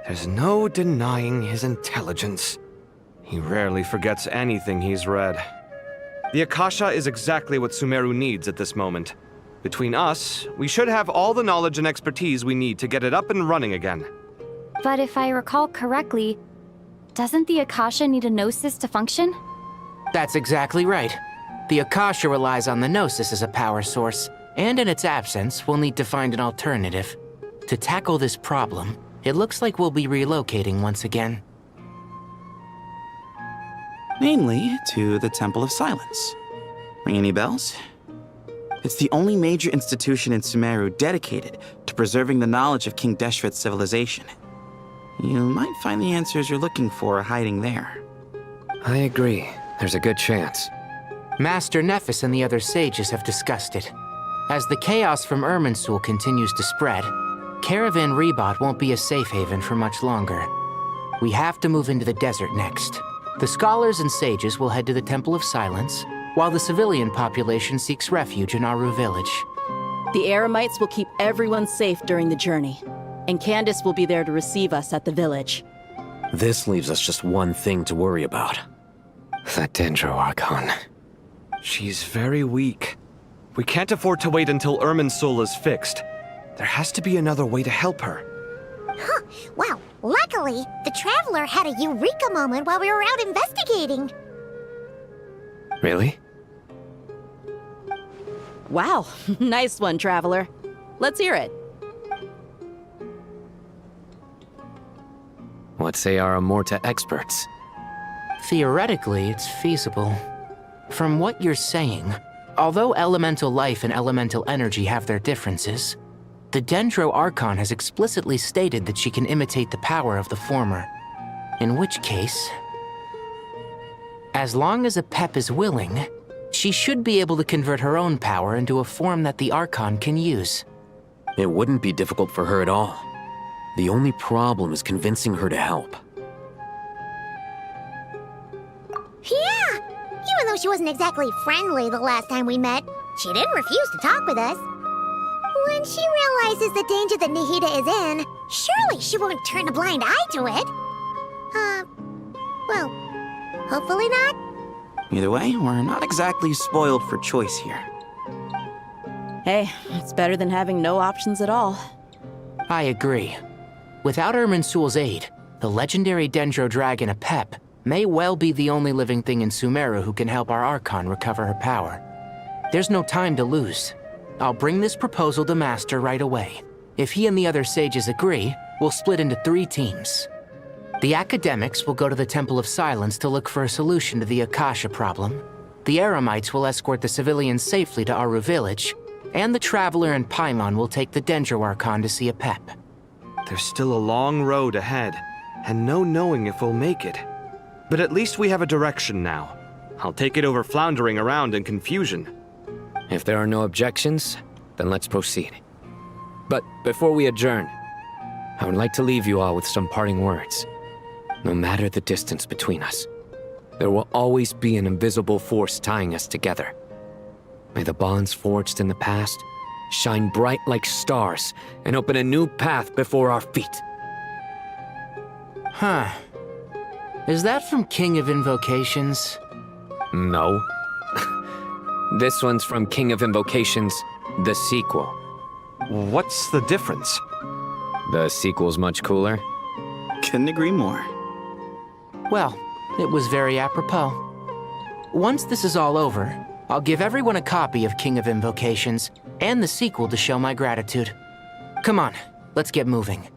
there's no denying his intelligence. He rarely forgets anything he's read. The Akasha is exactly what Sumeru needs at this moment. Between us, we should have all the knowledge and expertise we need to get it up and running again. But if I recall correctly, doesn't the Akasha need a Gnosis to function? That's exactly right. The Akasha relies on the Gnosis as a power source, and in its absence, we'll need to find an alternative. To tackle this problem, it looks like we'll be relocating once again. Namely, to the Temple of Silence. Ring any bells? It's the only major institution in Sumeru dedicated to preserving the knowledge of King Deshret's civilization. You might find the answers you're looking for hiding there. I agree. There's a good chance. Master Nephis and the other sages have discussed it. As the chaos from Irminsul continues to spread, Caravan Rebot won't be a safe haven for much longer. We have to move into the desert next. The scholars and sages will head to the Temple of Silence, while the civilian population seeks refuge in Aru village. The Eremites will keep everyone safe during the journey, and Candace will be there to receive us at the village. This leaves us just one thing to worry about. That Dendro Archon. She's very weak. We can't afford to wait until Irminsul is fixed. There has to be another way to help her. Huh. Well, luckily, the Traveler had a eureka moment while we were out investigating. Really? Wow, nice one, Traveler. Let's hear it. What say our Amorta experts? Theoretically, it's feasible. From what you're saying, although elemental life and elemental energy have their differences, the Dendro Archon has explicitly stated that she can imitate the power of the former. In which case, as long as Apep is willing, she should be able to convert her own power into a form that the Archon can use. It wouldn't be difficult for her at all. The only problem is convincing her to help. Yeah! Even though she wasn't exactly friendly the last time we met, she didn't refuse to talk with us. When she realizes the danger that Nahida is in, surely she won't turn a blind eye to it. Well, hopefully not. Either way, we're not exactly spoiled for choice here. Hey, it's better than having no options at all. I agree. Without Irminsul's aid, the legendary Dendro Dragon Apep may well be the only living thing in Sumeru who can help our Archon recover her power. There's no time to lose. I'll bring this proposal to Master right away. If he and the other sages agree, we'll split into 3 teams. The academics will go to the Temple of Silence to look for a solution to the Akasha problem. The Eremites will escort the civilians safely to Aru village, and the Traveler and Paimon will take the Dendro Archon to see Apep. There's still a long road ahead, and no knowing if we'll make it. But at least we have a direction now. I'll take it over floundering around in confusion. If there are no objections, then let's proceed. But before we adjourn, I would like to leave you all with some parting words. No matter the distance between us, there will always be an invisible force tying us together. May the bonds forged in the past shine bright like stars and open a new path before our feet. Huh. Is that from King of Invocations? No. This one's from King of Invocations, the sequel. What's the difference? The sequel's much cooler. Couldn't agree more. Well, it was very apropos. Once this is all over, I'll give everyone a copy of King of Invocations and the sequel to show my gratitude. Come on, let's get moving.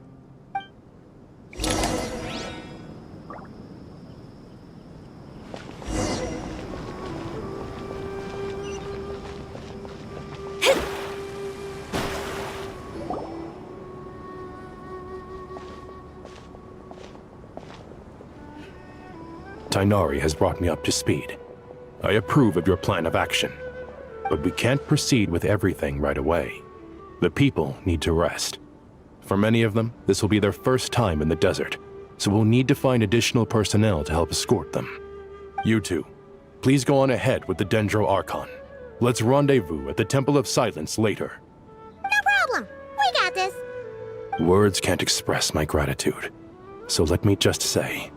Tainari has brought me up to speed. I approve of your plan of action, but we can't proceed with everything right away. The people need to rest. For many of them, this will be their first time in the desert, so we'll need to find additional personnel to help escort them. You two, please go on ahead with the Dendro Archon. Let's rendezvous at the Temple of Silence later. No problem. We got this. Words can't express my gratitude, so let me just say,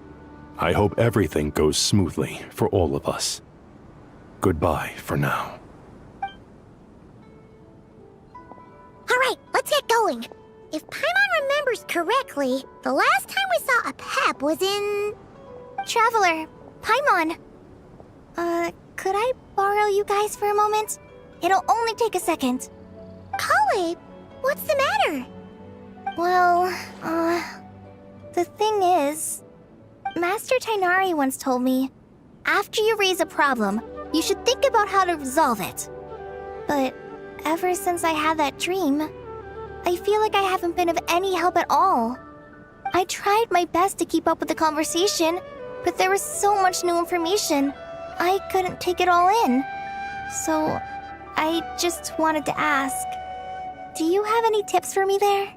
I hope everything goes smoothly for all of us. Goodbye for now. All right, let's get going. If Paimon remembers correctly, the last time we saw Apep was in... Traveler, Paimon. Could I borrow you guys for a moment? It'll only take a second. Kale, what's the matter? Well, the thing is, Master Tainari once told me, after you raise a problem, you should think about how to resolve it. But ever since I had that dream, I feel like I haven't been of any help at all. I tried my best to keep up with the conversation, but there was so much new information, I couldn't take it all in. So, I just wanted to ask, do you have any tips for me there?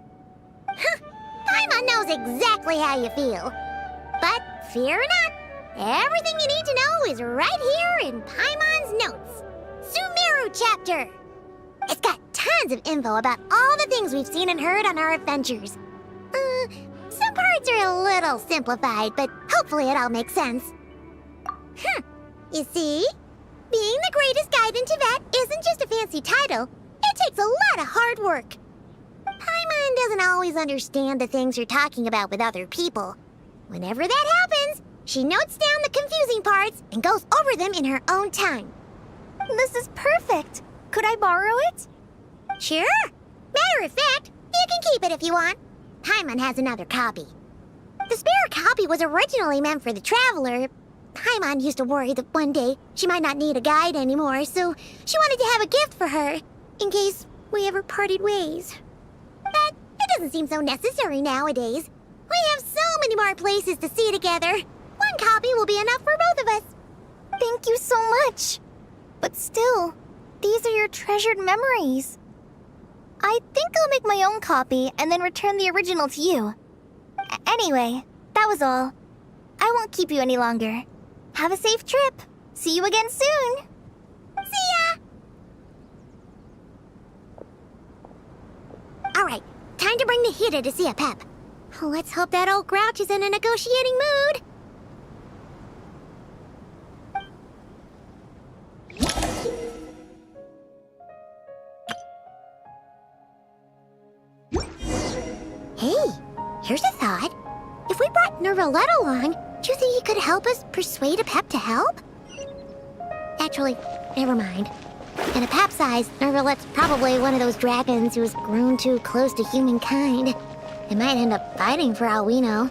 Paimon knows exactly how you feel. But fear not, Everything you need to know is right here in Paimon's notes. Sumeru chapter! It's got tons of info about all the things we've seen and heard on our adventures. Some parts are a little simplified, but hopefully it all makes sense. You see? Being the greatest guide in Tibet isn't just a fancy title. It takes a lot of hard work. Paimon doesn't always understand the things you're talking about with other people. Whenever that happens, she notes down the confusing parts and goes over them in her own time. This is perfect. Could I borrow it? Sure. Matter of fact, you can keep it if you want. Paimon has another copy. The spare copy was originally meant for the traveler. Paimon used to worry that one day she might not need a guide anymore, so she wanted to have a gift for her, in case we ever parted ways. But it doesn't seem so necessary nowadays. We have so many more places to see together. One copy will be enough for both of us. Thank you so much. But still, these are your treasured memories. I think I'll make my own copy and then return the original to you. Anyway, that was all. I won't keep you any longer. Have a safe trip. See you again soon. See ya! Alright, time to bring the Hida to see a Pep. Let's hope that old grouch is in a negotiating mood. Hey, here's a thought. If we brought Nervalette along, do you think he could help us persuade a Pep to help? Actually, never mind. In a Pep size, Nervalette's probably one of those dragons who's grown too close to humankind. It might end up fighting for all we know.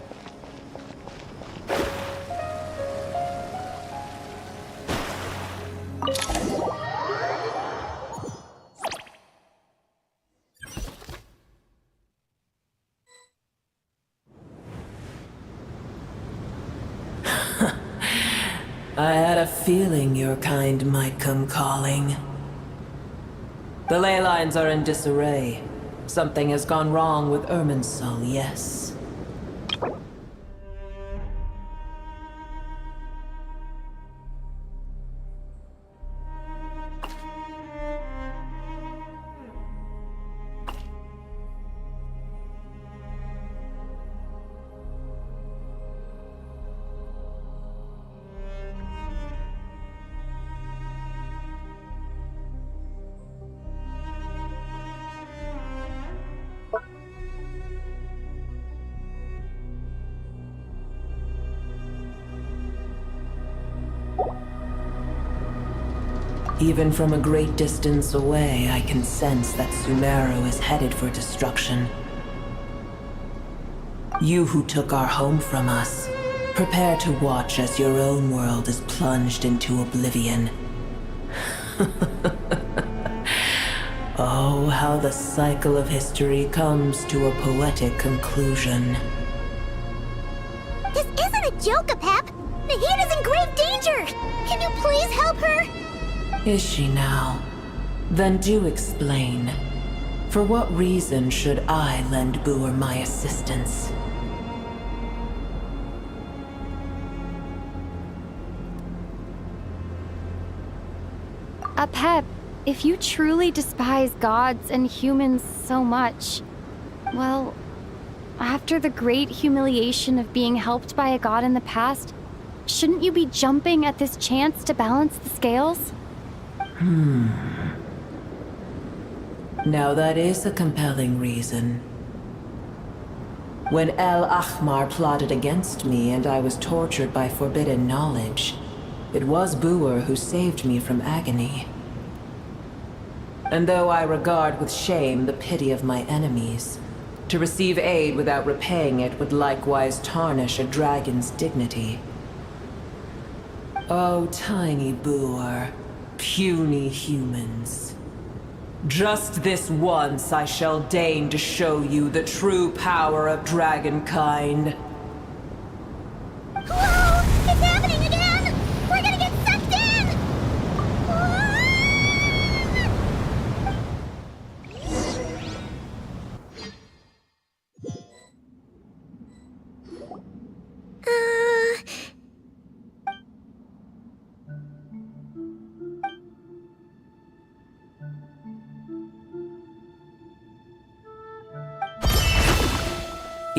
I had a feeling your kind might come calling. The ley lines are in disarray. Something has gone wrong with Irminsul, yes. Even from a great distance away, I can sense that Sumeru is headed for destruction. You who took our home from us, prepare to watch as your own world is plunged into oblivion. Oh, how the cycle of history comes to a poetic conclusion. This isn't a joke, Pep! Nahid is in grave danger! Can you please help her? Is she now? Then do explain. For what reason should I lend Buer my assistance? Pep, if you truly despise gods and humans so much, well, after the great humiliation of being helped by a god in the past, shouldn't you be jumping at this chance to balance the scales? Now that is a compelling reason. When El Ahmar plotted against me and I was tortured by forbidden knowledge, it was Buer who saved me from agony. And though I regard with shame the pity of my enemies, to receive aid without repaying it would likewise tarnish a dragon's dignity. Oh, tiny Buer, puny humans. Just this once I shall deign to show you the true power of dragonkind. Whoa! It's happening again! We're gonna get sucked in!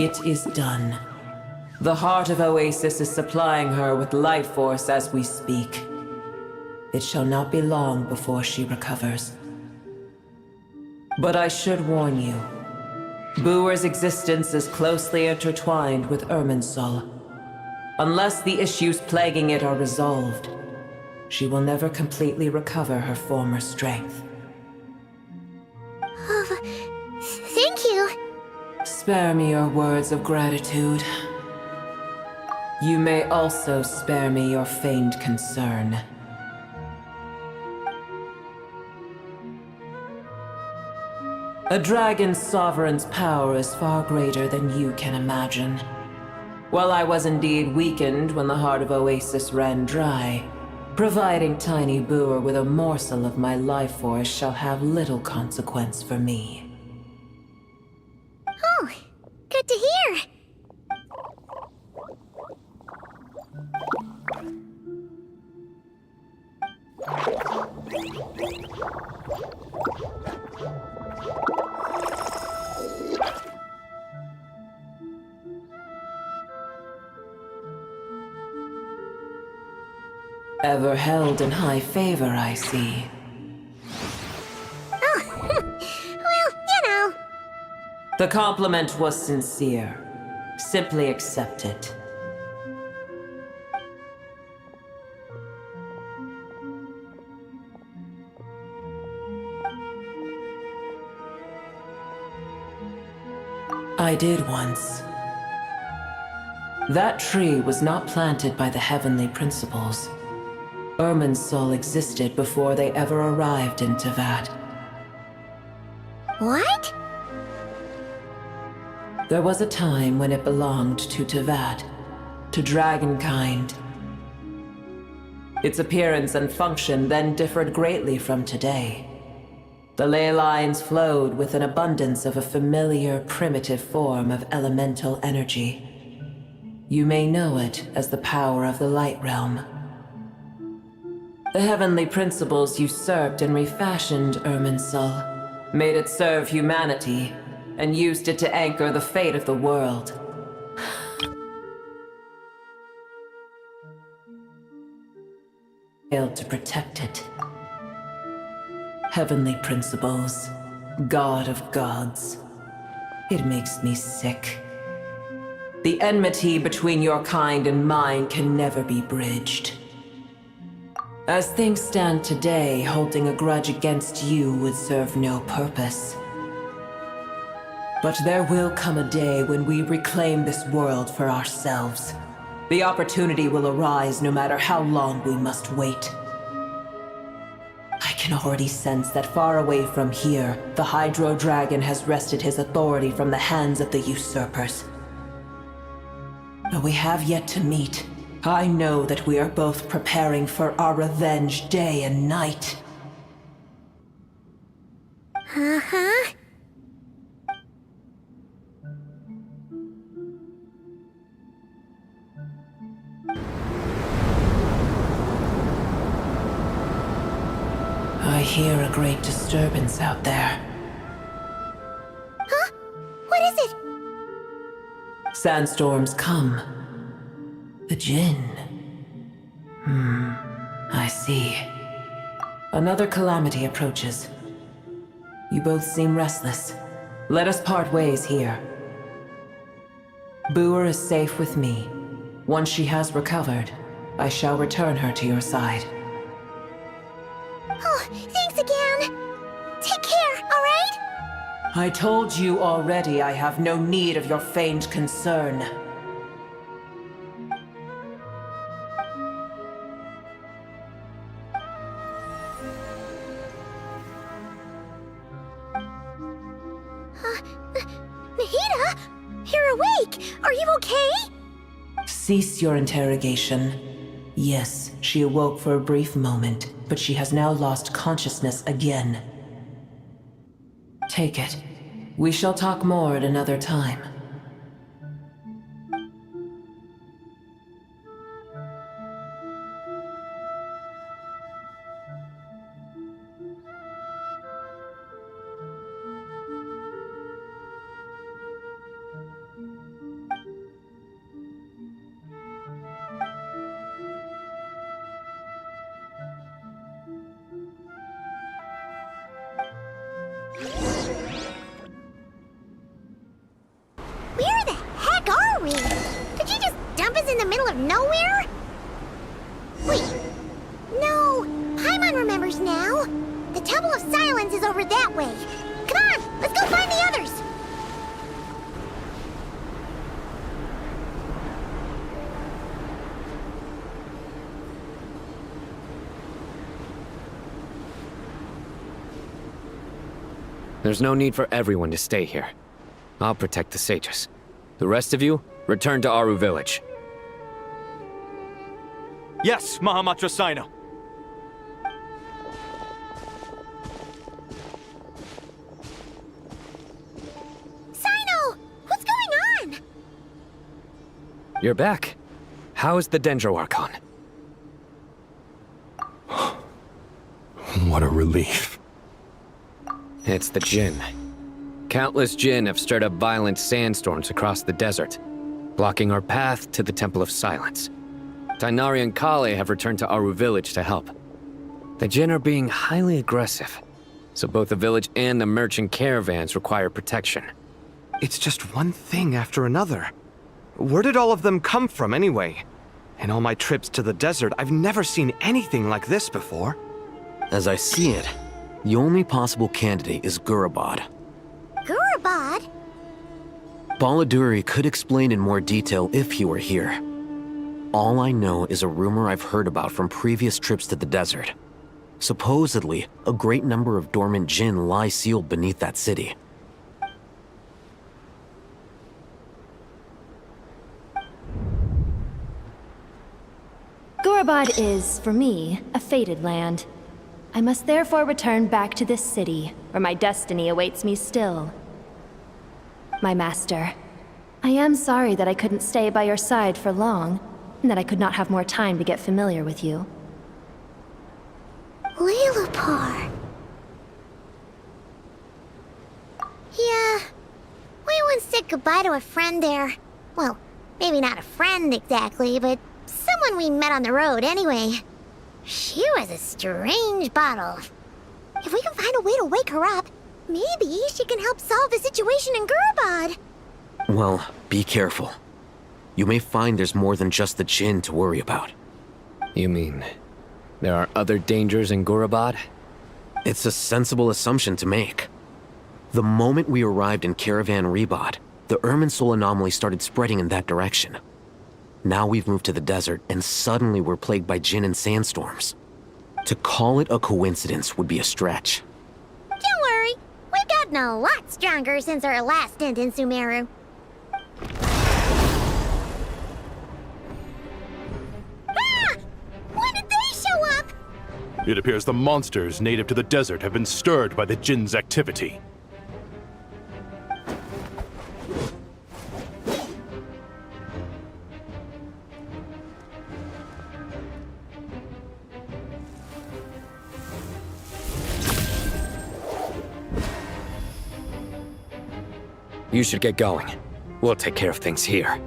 It is done. The heart of Oasis is supplying her with life force as we speak. It shall not be long before she recovers. But I should warn you, Booer's existence is closely intertwined with Irminsul. Unless the issues plaguing it are resolved, she will never completely recover her former strength. Thank you. Spare me your words of gratitude. You may also spare me your feigned concern. A dragon's sovereign's power is far greater than you can imagine. While I was indeed weakened when the heart of Oasis ran dry, providing Tiny Booer with a morsel of my life force shall have little consequence for me. Oh, good to hear. Ever held in high favor, I see. Oh, well, you know. The compliment was sincere. Simply accept it. I did once. That tree was not planted by the heavenly principles. Irminsul existed before they ever arrived in Tevat. What? There was a time when it belonged to Tevat, to dragonkind. Its appearance and function then differed greatly from today. The ley lines flowed with an abundance of a familiar, primitive form of elemental energy. You may know it as the power of the Light Realm. The heavenly principles usurped and refashioned Irminsul, made it serve humanity, and used it to anchor the fate of the world. Failed to protect it. Heavenly principles, God of gods. It makes me sick. The enmity between your kind and mine can never be bridged. As things stand today, holding a grudge against you would serve no purpose. But there will come a day when we reclaim this world for ourselves. The opportunity will arise no matter how long we must wait. I can already sense that far away from here, the Hydro Dragon has wrested his authority from the hands of the usurpers. Though we have yet to meet, I know that we are both preparing for our revenge day and night. Uh-huh. I hear a great disturbance out there. Huh? What is it? Sandstorms come. The Jinn. I see. Another calamity approaches. You both seem restless. Let us part ways here. Booer is safe with me. Once she has recovered, I shall return her to your side. Oh, thanks again. Take care, all right? I told you already I have no need of your feigned concern. Nahida? You're awake! Are you okay? Cease your interrogation. Yes, she awoke for a brief moment, but she has now lost consciousness again. Take it. We shall talk more at another time. the middle of nowhere? Wait. No, Paimon remembers now. The Temple of Silence is over that way. Come on, let's go find the others. There's no need for everyone to stay here. I'll protect the sages. The rest of you, return to Aru village. Yes, Mahamatra Sino. Sino, what's going on? You're back. How's the Dendro Archon? What a relief. It's the Jinn. Countless Jinn have stirred up violent sandstorms across the desert, blocking our path to the Temple of Silence. Tainari and Kale have returned to Aru village to help. The Jinn are being highly aggressive, so both the village and the merchant caravans require protection. It's just one thing after another. Where did all of them come from anyway? In all my trips to the desert, I've never seen anything like this before. As I see it, the only possible candidate is Gurabad. Gurabad? Baladuri could explain in more detail if he were here. All I know is a rumor I've heard about from previous trips to the desert. Supposedly, a great number of dormant Jinn lie sealed beneath that city. Gurabad is, for me, a fated land. I must therefore return back to this city, where my destiny awaits me still. My master, I am sorry that I couldn't stay by your side for long, and that I could not have more time to get familiar with you. Lilipar. Yeah, we once said goodbye to a friend there. Well, maybe not a friend exactly, but someone we met on the road anyway. She was a strange bottle. If we can find a way to wake her up, maybe she can help solve the situation in Gurabad. Well, be careful. You may find there's more than just the Jinn to worry about. You mean, there are other dangers in Gurabad? It's a sensible assumption to make. The moment we arrived in Caravan Rebad, the Irminsul anomaly started spreading in that direction. Now we've moved to the desert, and suddenly we're plagued by Jinn and sandstorms. To call it a coincidence would be a stretch. Don't worry, we've gotten a lot stronger since our last stint in Sumeru. Ah! When did they show up? It appears the monsters native to the desert have been stirred by the Jinn's activity. You should get going. We'll take care of things here.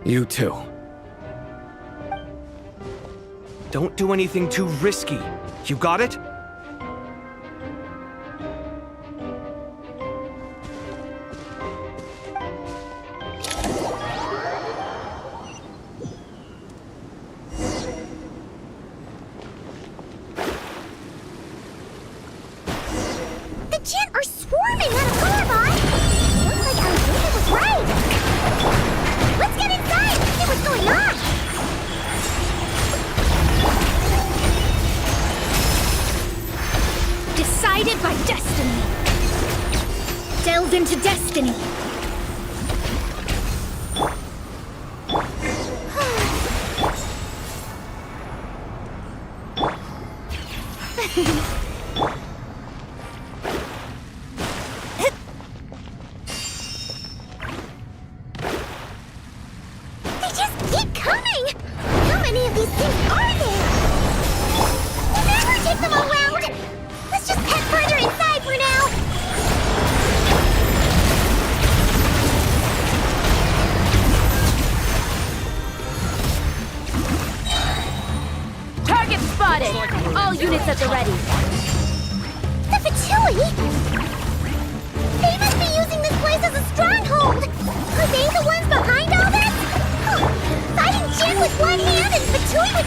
You too. Don't do anything too risky. You got it? The Jinn are swarming out of Gurabad! Looks like our data was right! Let's get inside and see what's going on! Decided by destiny. Delve into destiny. They just keep coming! How many of these things are there? We'll never take them all round! Let's just head further inside for now! Target spotted! All units at the ready.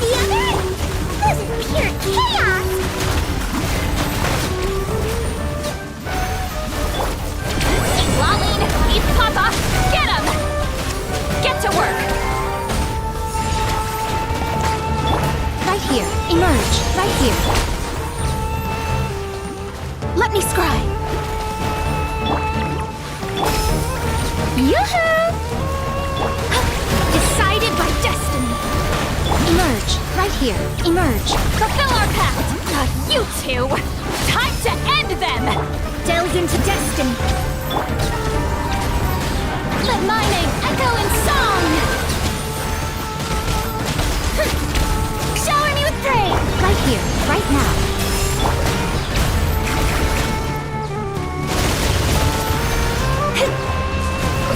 the other? This is pure chaos! Lolene, eat Papa! Get him! Get to work! Right here. Emerge. Right here. Let me scry. Yoo-hoo! Decided by destiny. Emerge. Right here. Emerge. Fulfill our pact! You two! Time to end them! Delve into destiny. Let my name echo in song! Shower me with praise! Right here, right now.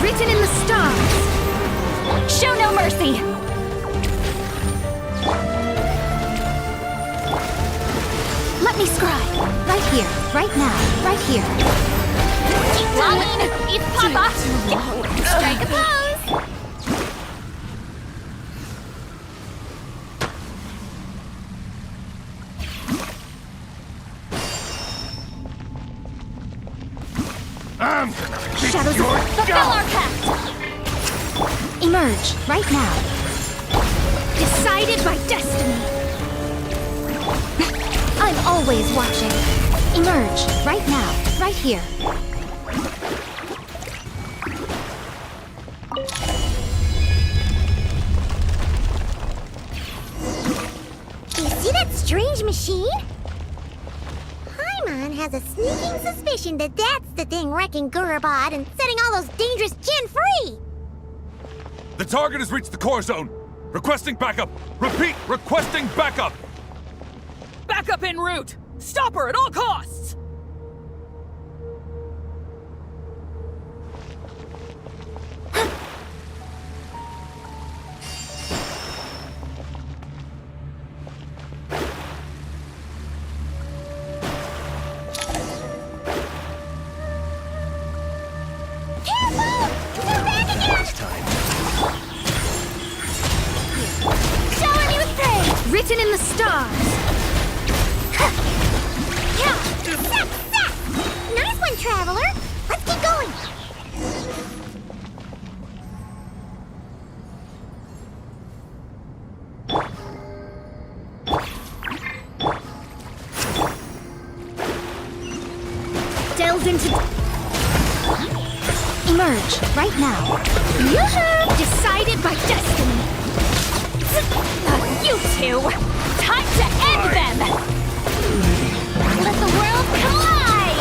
Written in the stars. Show no mercy! Let me scry. Right here, right now, right here. Lolene, eat Papa! Strike a pose! I'm gonna beat Shadows your fulfill our pact! Emerge, right now. Decided by destiny. I'm always watching. Emerge, right now, right here. Do you see that strange machine? Paimon has a sneaking suspicion that that's the thing wrecking Gurabad and setting all those dangerous Jinn free! The target has reached the core zone. Requesting backup. Repeat, requesting backup. Backup en route! Stop her at all costs! Shower me with praise! Written in the stars! Nice one, Traveler! Let's keep going! Delve into... Emerge, right now. Yoo-hoo! Decided by destiny. You two! Time to end them! Let the world collide!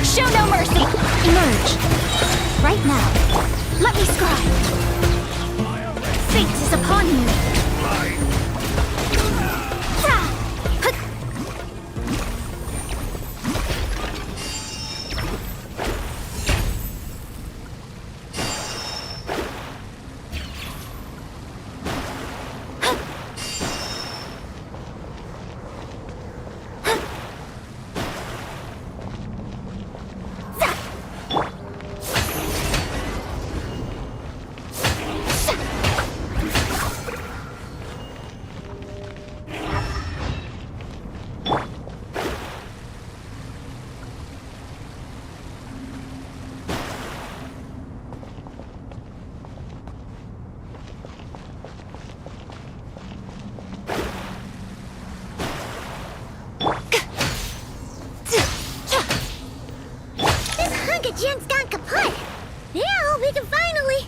Show no mercy! Emerge. Right now. Let me scry. Fate is upon you. Junk's gone kaput! Now we can finally...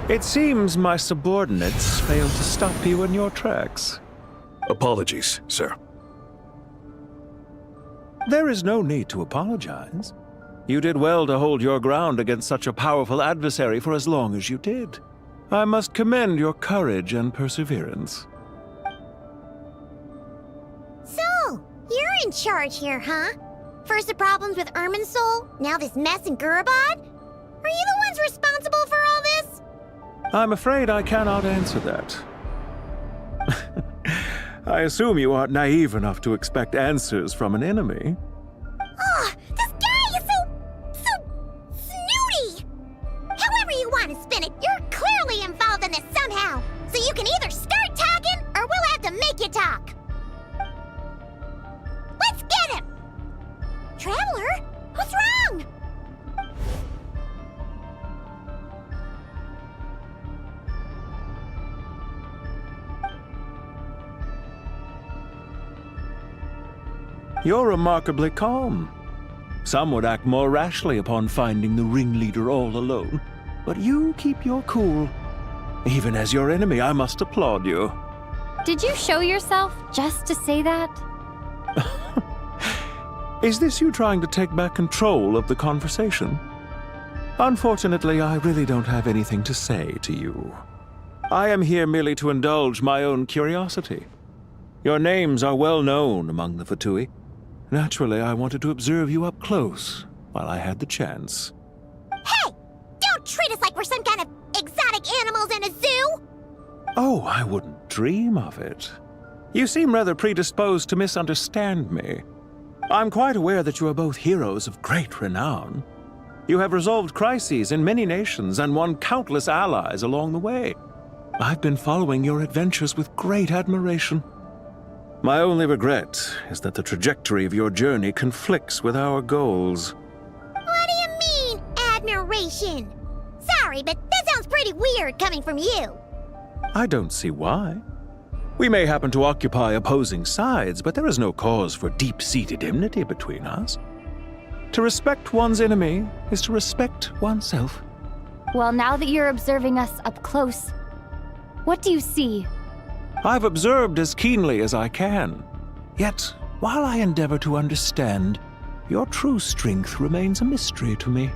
It seems my subordinates failed to stop you in your tracks. Apologies, sir. There is no need to apologize. You did well to hold your ground against such a powerful adversary for as long as you did. I must commend your courage and perseverance. So, you're in charge here, huh? First the problems with Irminsul, now this mess in Gurabad? Are you the ones responsible for all this? I'm afraid I cannot answer that. I assume you aren't naive enough to expect answers from an enemy. Oh, this guy is so snooty! You're remarkably calm. Some would act more rashly upon finding the ringleader all alone, but you keep your cool. Even as your enemy, I must applaud you. Did you show yourself just to say that? Is this you trying to take back control of the conversation? Unfortunately, I really don't have anything to say to you. I am here merely to indulge my own curiosity. Your names are well known among the Fatui. Naturally, I wanted to observe you up close while I had the chance. Hey! Don't treat us like we're some kind of exotic animals in a zoo! Oh, I wouldn't dream of it. You seem rather predisposed to misunderstand me. I'm quite aware that you are both heroes of great renown. You have resolved crises in many nations and won countless allies along the way. I've been following your adventures with great admiration. My only regret is that the trajectory of your journey conflicts with our goals. What do you mean, admiration? Sorry, but that sounds pretty weird coming from you. I don't see why. We may happen to occupy opposing sides, but there is no cause for deep-seated enmity between us. To respect one's enemy is to respect oneself. Well, now that you're observing us up close, what do you see? I've observed as keenly as I can. Yet, while I endeavor to understand, your true strength remains a mystery to me.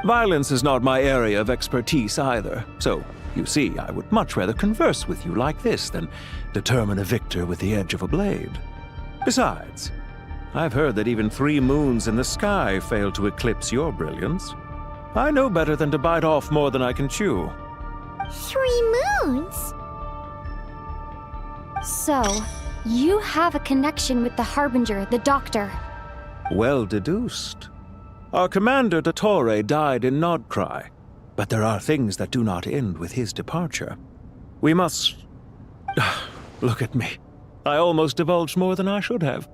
Violence is not my area of expertise either, so, you see, I would much rather converse with you like this than determine a victor with the edge of a blade. Besides, I've heard that even 3 moons in the sky fail to eclipse your brilliance. I know better than to bite off more than I can chew. 3 moons? So, you have a connection with the Harbinger, the Doctor. Well deduced. Our commander, Dottore, died in Nodcry, but there are things that do not end with his departure. We must... Look at me. I almost divulged more than I should have.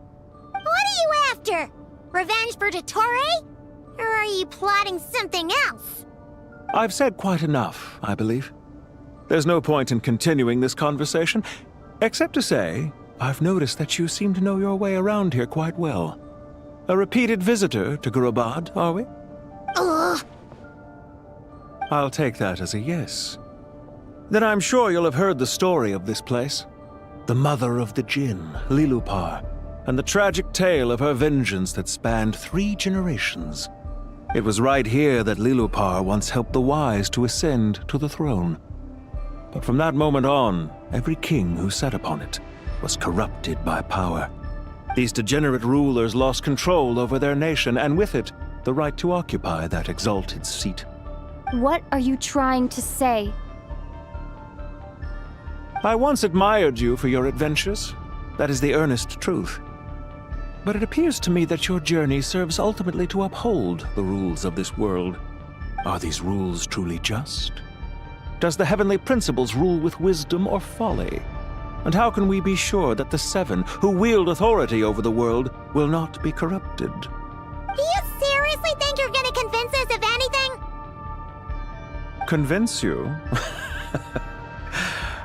What are you after? Revenge for Dottore? Or are you plotting something else? I've said quite enough, I believe. There's no point in continuing this conversation, except to say, I've noticed that you seem to know your way around here quite well. A repeated visitor to Gurabad, are we? Ugh. I'll take that as a yes. Then I'm sure you'll have heard the story of this place. The mother of the Jinn, Lilupar, and the tragic tale of her vengeance that spanned 3 generations. It was right here that Lilupar once helped the wise to ascend to the throne. But from that moment on, every king who sat upon it was corrupted by power. These degenerate rulers lost control over their nation, and with it, the right to occupy that exalted seat. What are you trying to say? I once admired you for your adventures. That is the earnest truth. But it appears to me that your journey serves ultimately to uphold the rules of this world. Are these rules truly just? Does the heavenly principles rule with wisdom or folly? And how can we be sure that the 7 who wield authority over the world will not be corrupted? Do you seriously think you're gonna convince us of anything? Convince you?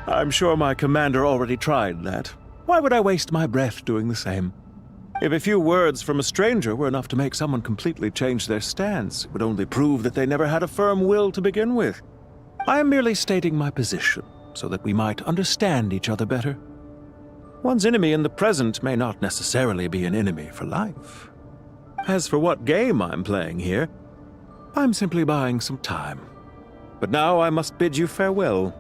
I'm sure my commander already tried that. Why would I waste my breath doing the same? If a few words from a stranger were enough to make someone completely change their stance, it would only prove that they never had a firm will to begin with. I am merely stating my position, so that we might understand each other better. One's enemy in the present may not necessarily be an enemy for life. As for what game I'm playing here, I'm simply buying some time. But now I must bid you farewell.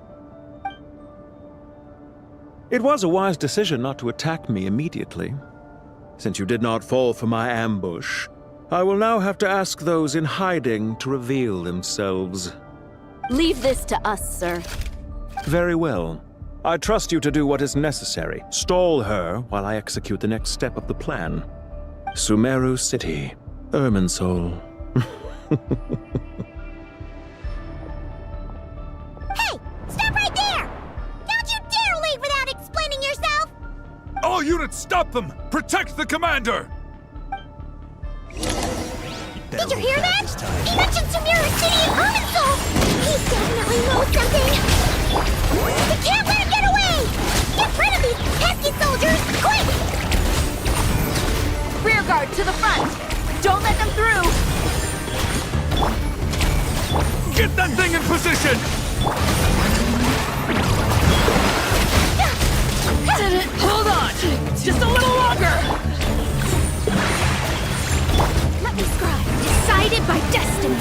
It was a wise decision not to attack me immediately. Since you did not fall for my ambush, I will now have to ask those in hiding to reveal themselves. Leave this to us, sir. Very well. I trust you to do what is necessary. Stall her while I execute the next step of the plan. Sumeru City, Irminsul. Hey! Stop right there! Don't you dare leave without explaining yourself! All units, stop them! Protect the commander! Did you hear that? He mentioned Sumeru City and Irminsul! He definitely knows something! We can't let him get away! Get rid of these pesky soldiers, quick! Don't let them through! Get that thing in position! Hold on! Just a little longer! Let me scribe. Decided by destiny.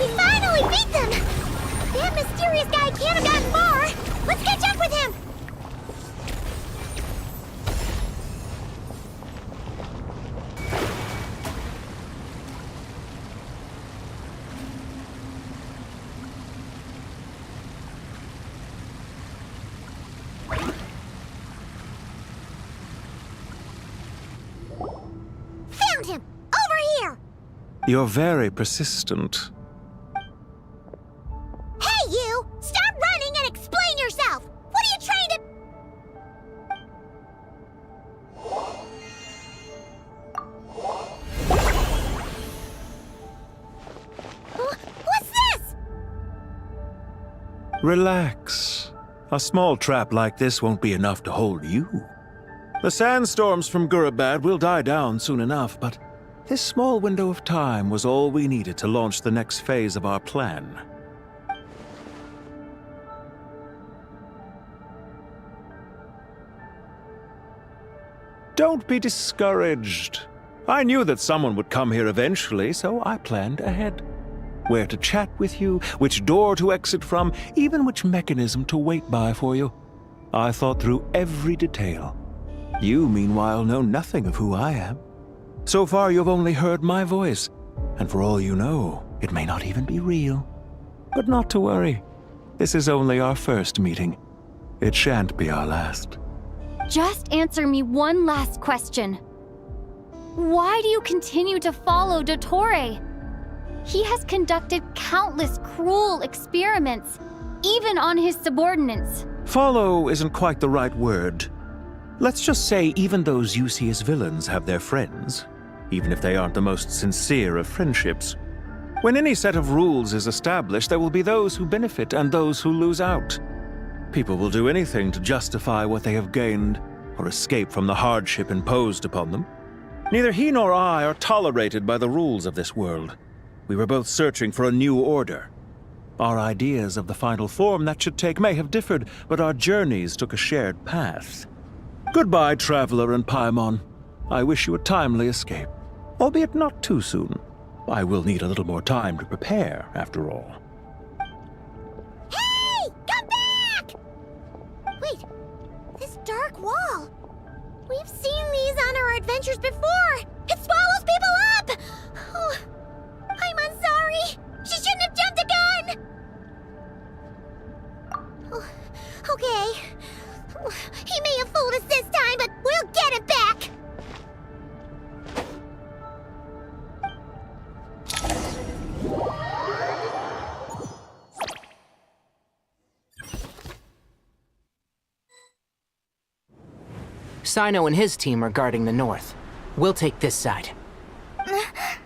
We finally beat them! That mysterious guy can't have gotten far! Let's catch up with him! Found him! Over here! You're very persistent. Hey, you! Stop running and explain yourself! What are you trying to... What's this? Relax. A small trap like this won't be enough to hold you. The sandstorms from Gurabad will die down soon enough, but this small window of time was all we needed to launch the next phase of our plan. Don't be discouraged. I knew that someone would come here eventually, so I planned ahead. Where to chat with you, which door to exit from, even which mechanism to wait by for you. I thought through every detail. You, meanwhile, know nothing of who I am. So far, you've only heard my voice, and for all you know, it may not even be real. But not to worry. This is only our first meeting. It shan't be our last. Just answer me one last question. Why do you continue to follow Dottore? He has conducted countless cruel experiments, even on his subordinates. Follow isn't quite the right word. Let's just say even those you see as villains have their friends, even if they aren't the most sincere of friendships. When any set of rules is established, there will be those who benefit and those who lose out. People will do anything to justify what they have gained or escape from the hardship imposed upon them. Neither he nor I are tolerated by the rules of this world. We were both searching for a new order. Our ideas of the final form that should take may have differed, but our journeys took a shared path. Goodbye, Traveler and Paimon. I wish you a timely escape, albeit not too soon. I will need a little more time to prepare, after all. Hey! Come back! Wait, this dark wall. We've seen these on our adventures before. It swallows people up! Oh, I'm sorry. She shouldn't have jumped the gun! Oh, okay. He may have fooled us this time, but we'll get it back! Sino and his team are guarding the north. We'll take this side.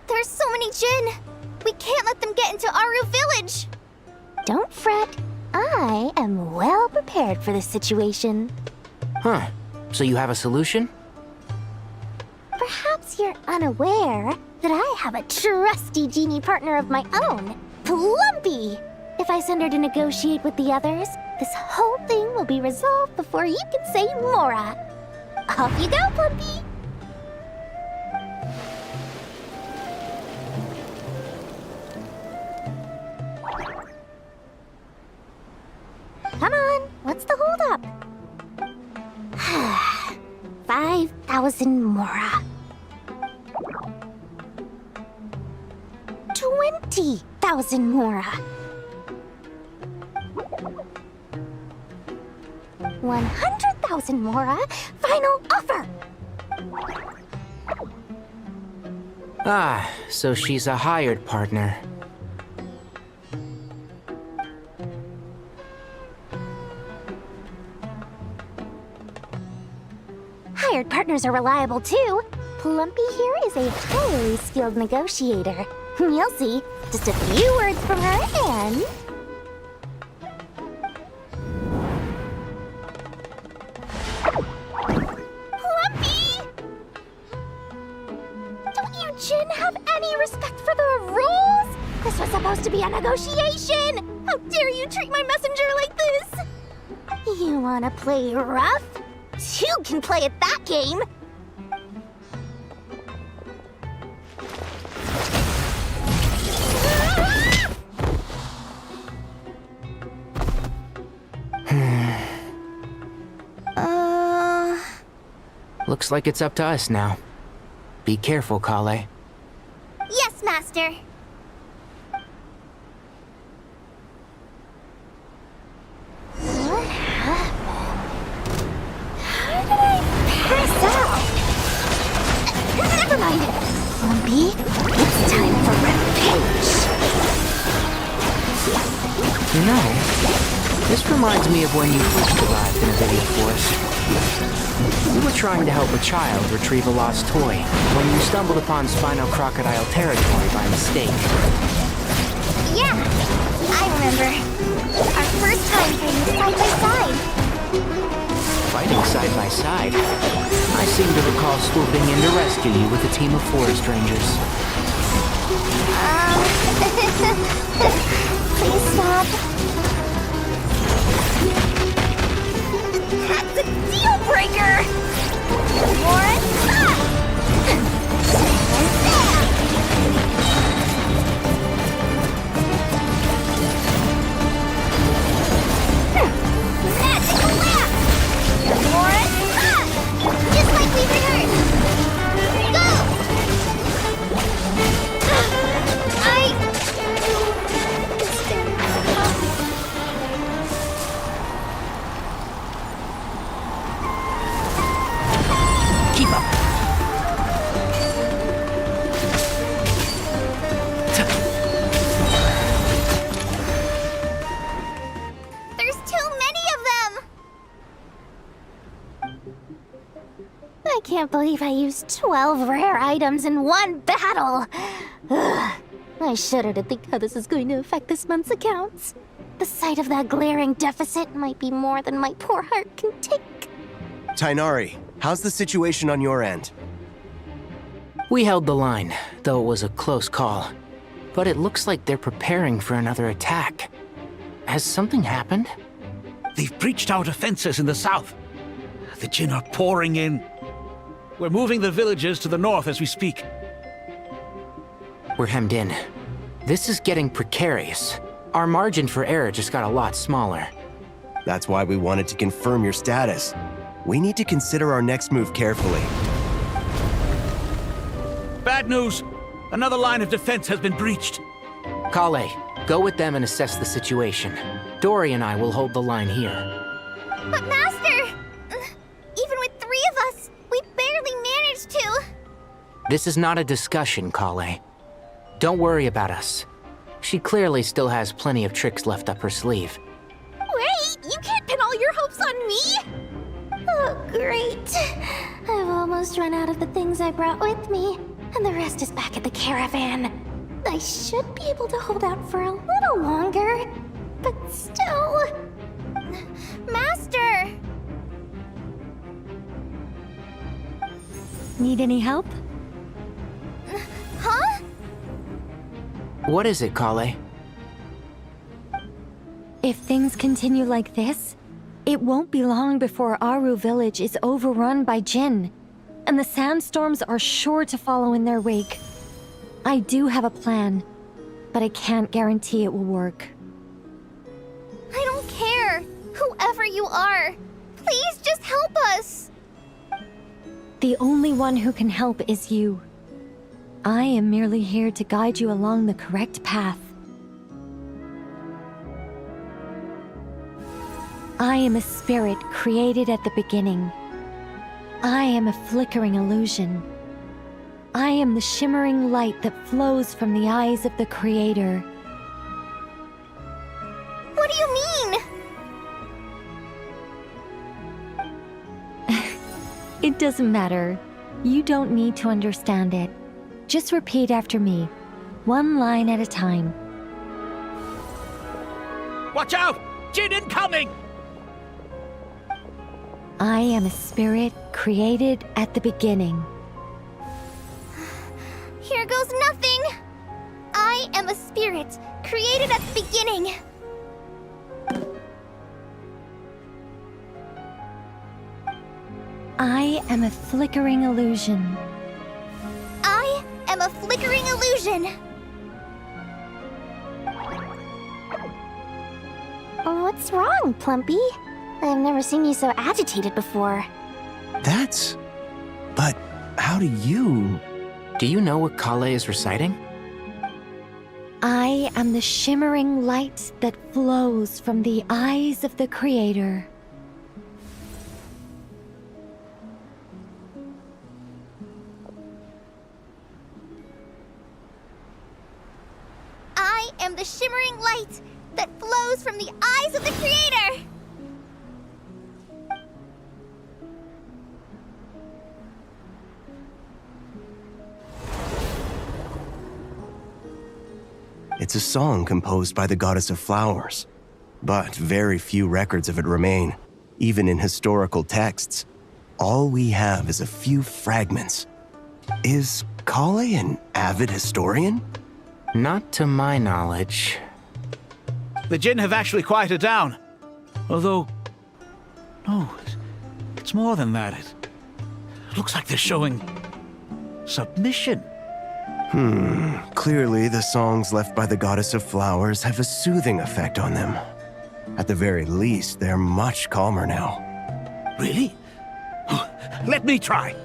There's so many Jin. We can't let them get into Aru Village. Don't fret. I am well prepared for this situation. Huh. So you have a solution? Perhaps you're unaware that I have a trusty genie partner of my own, Plumpy. If I send her to negotiate with the others, this whole thing will be resolved before you can say Mora. Off you go, Plumpy! Come on, what's the holdup? 5,000 Mora. 20,000 Mora. 100,000 Mora. Final offer. Ah, so she's a hired partner. Hired partners are reliable too. Plumpy here is a highly skilled negotiator. You'll see. Just a few words from her and... Plumpy! to be a negotiation! How dare you treat my messenger like this? You wanna play rough? Two can play at that game! Looks like it's up to us now. Be careful, Kale. Yes, Master. What happened? How did I pass out? Never mind. Lumpy, it's time for revenge. You know, this reminds me of when you first arrived in Avidia Forest. You were trying to help a child retrieve a lost toy when you stumbled upon Spino Crocodile territory by mistake. Yeah, I remember. Our first time fighting side by side. Fighting side by side? I seem to recall swooping in to rescue you with a team of forest rangers. Please stop. That's a deal breaker! One, magical laugh! One, just like we rehearsed! Go! Keep up. There's too many of them! I can't believe I used 12 rare items in one battle! Ugh. I shudder to think how this is going to affect this month's accounts. The sight of that glaring deficit might be more than my poor heart can take. Tainari, how's the situation on your end? We held the line, though it was a close call. But it looks like they're preparing for another attack. Has something happened? They've breached our defenses in the south. The Jinn are pouring in. We're moving the villages to the north as we speak. We're hemmed in. This is getting precarious. Our margin for error just got a lot smaller. That's why we wanted to confirm your status. We need to consider our next move carefully. Bad news! Another line of defense has been breached. Kale, go with them and assess the situation. Dory and I will hold the line here. But Master! Even with 3 of us, we barely managed to. This is not a discussion, Kale. Don't worry about us. She clearly still has plenty of tricks left up her sleeve. Wait, you can't pin all your hopes on me! Oh, great. I've almost run out of the things I brought with me, and the rest is back at the caravan. I should be able to hold out for a little longer, but still... Master! Need any help? Huh? What is it, Kale? If things continue like this, it won't be long before Aru village is overrun by Jinn, and the sandstorms are sure to follow in their wake. I do have a plan, but I can't guarantee it will work. I don't care. Whoever you are, please just help us. The only one who can help is you. I am merely here to guide you along the correct path. I am a spirit created at the beginning. I am a flickering illusion. I am the shimmering light that flows from the eyes of the Creator. What do you mean? It doesn't matter. You don't need to understand it. Just repeat after me, one line at a time. Watch out! Jinn incoming! I am a spirit created at the beginning. Here goes nothing. I am a spirit created at the beginning. I am a flickering illusion. I am a flickering illusion. What's wrong, Plumpy? I've never seen you so agitated before. But how do you... Do you know what Kale is reciting? I am the shimmering light that flows from the eyes of the Creator. I am the shimmering light that flows from the eyes of the Creator! It's a song composed by the goddess of flowers, but very few records of it remain, even in historical texts. All we have is a few fragments. Is Kale an avid historian? Not to my knowledge. The Jinn have actually quieted down. Although... no, it's more than that. It looks like they're showing... submission. Clearly the songs left by the goddess of flowers have a soothing effect on them. At the very least, they're much calmer now. Really? Let me try.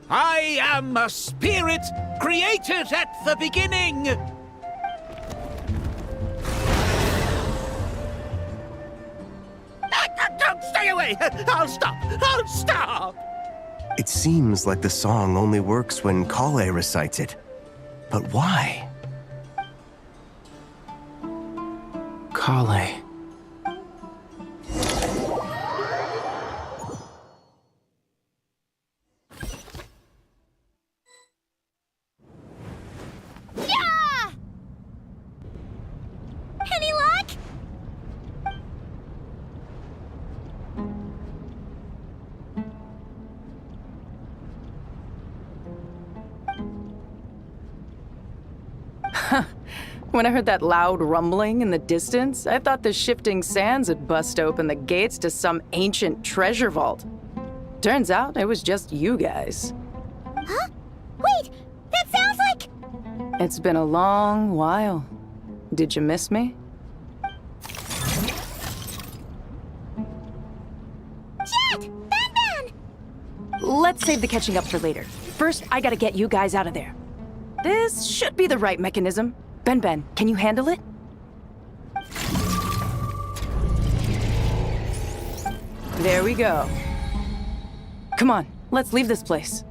I am a spirit created at the beginning. Don't stay away. I'll stop. I'll stop. It seems like the song only works when Kale recites it. But why? Kale. Yeah! Any luck? When I heard that loud rumbling in the distance, I thought the shifting sands had bust open the gates to some ancient treasure vault. Turns out it was just you guys. Huh? Wait, that sounds like... It's been a long while. Did you miss me? Jet! Ben! Let's save the catching up for later. First, I gotta get you guys out of there. This should be the right mechanism. Ben, can you handle it? There we go. Come on, let's leave this place.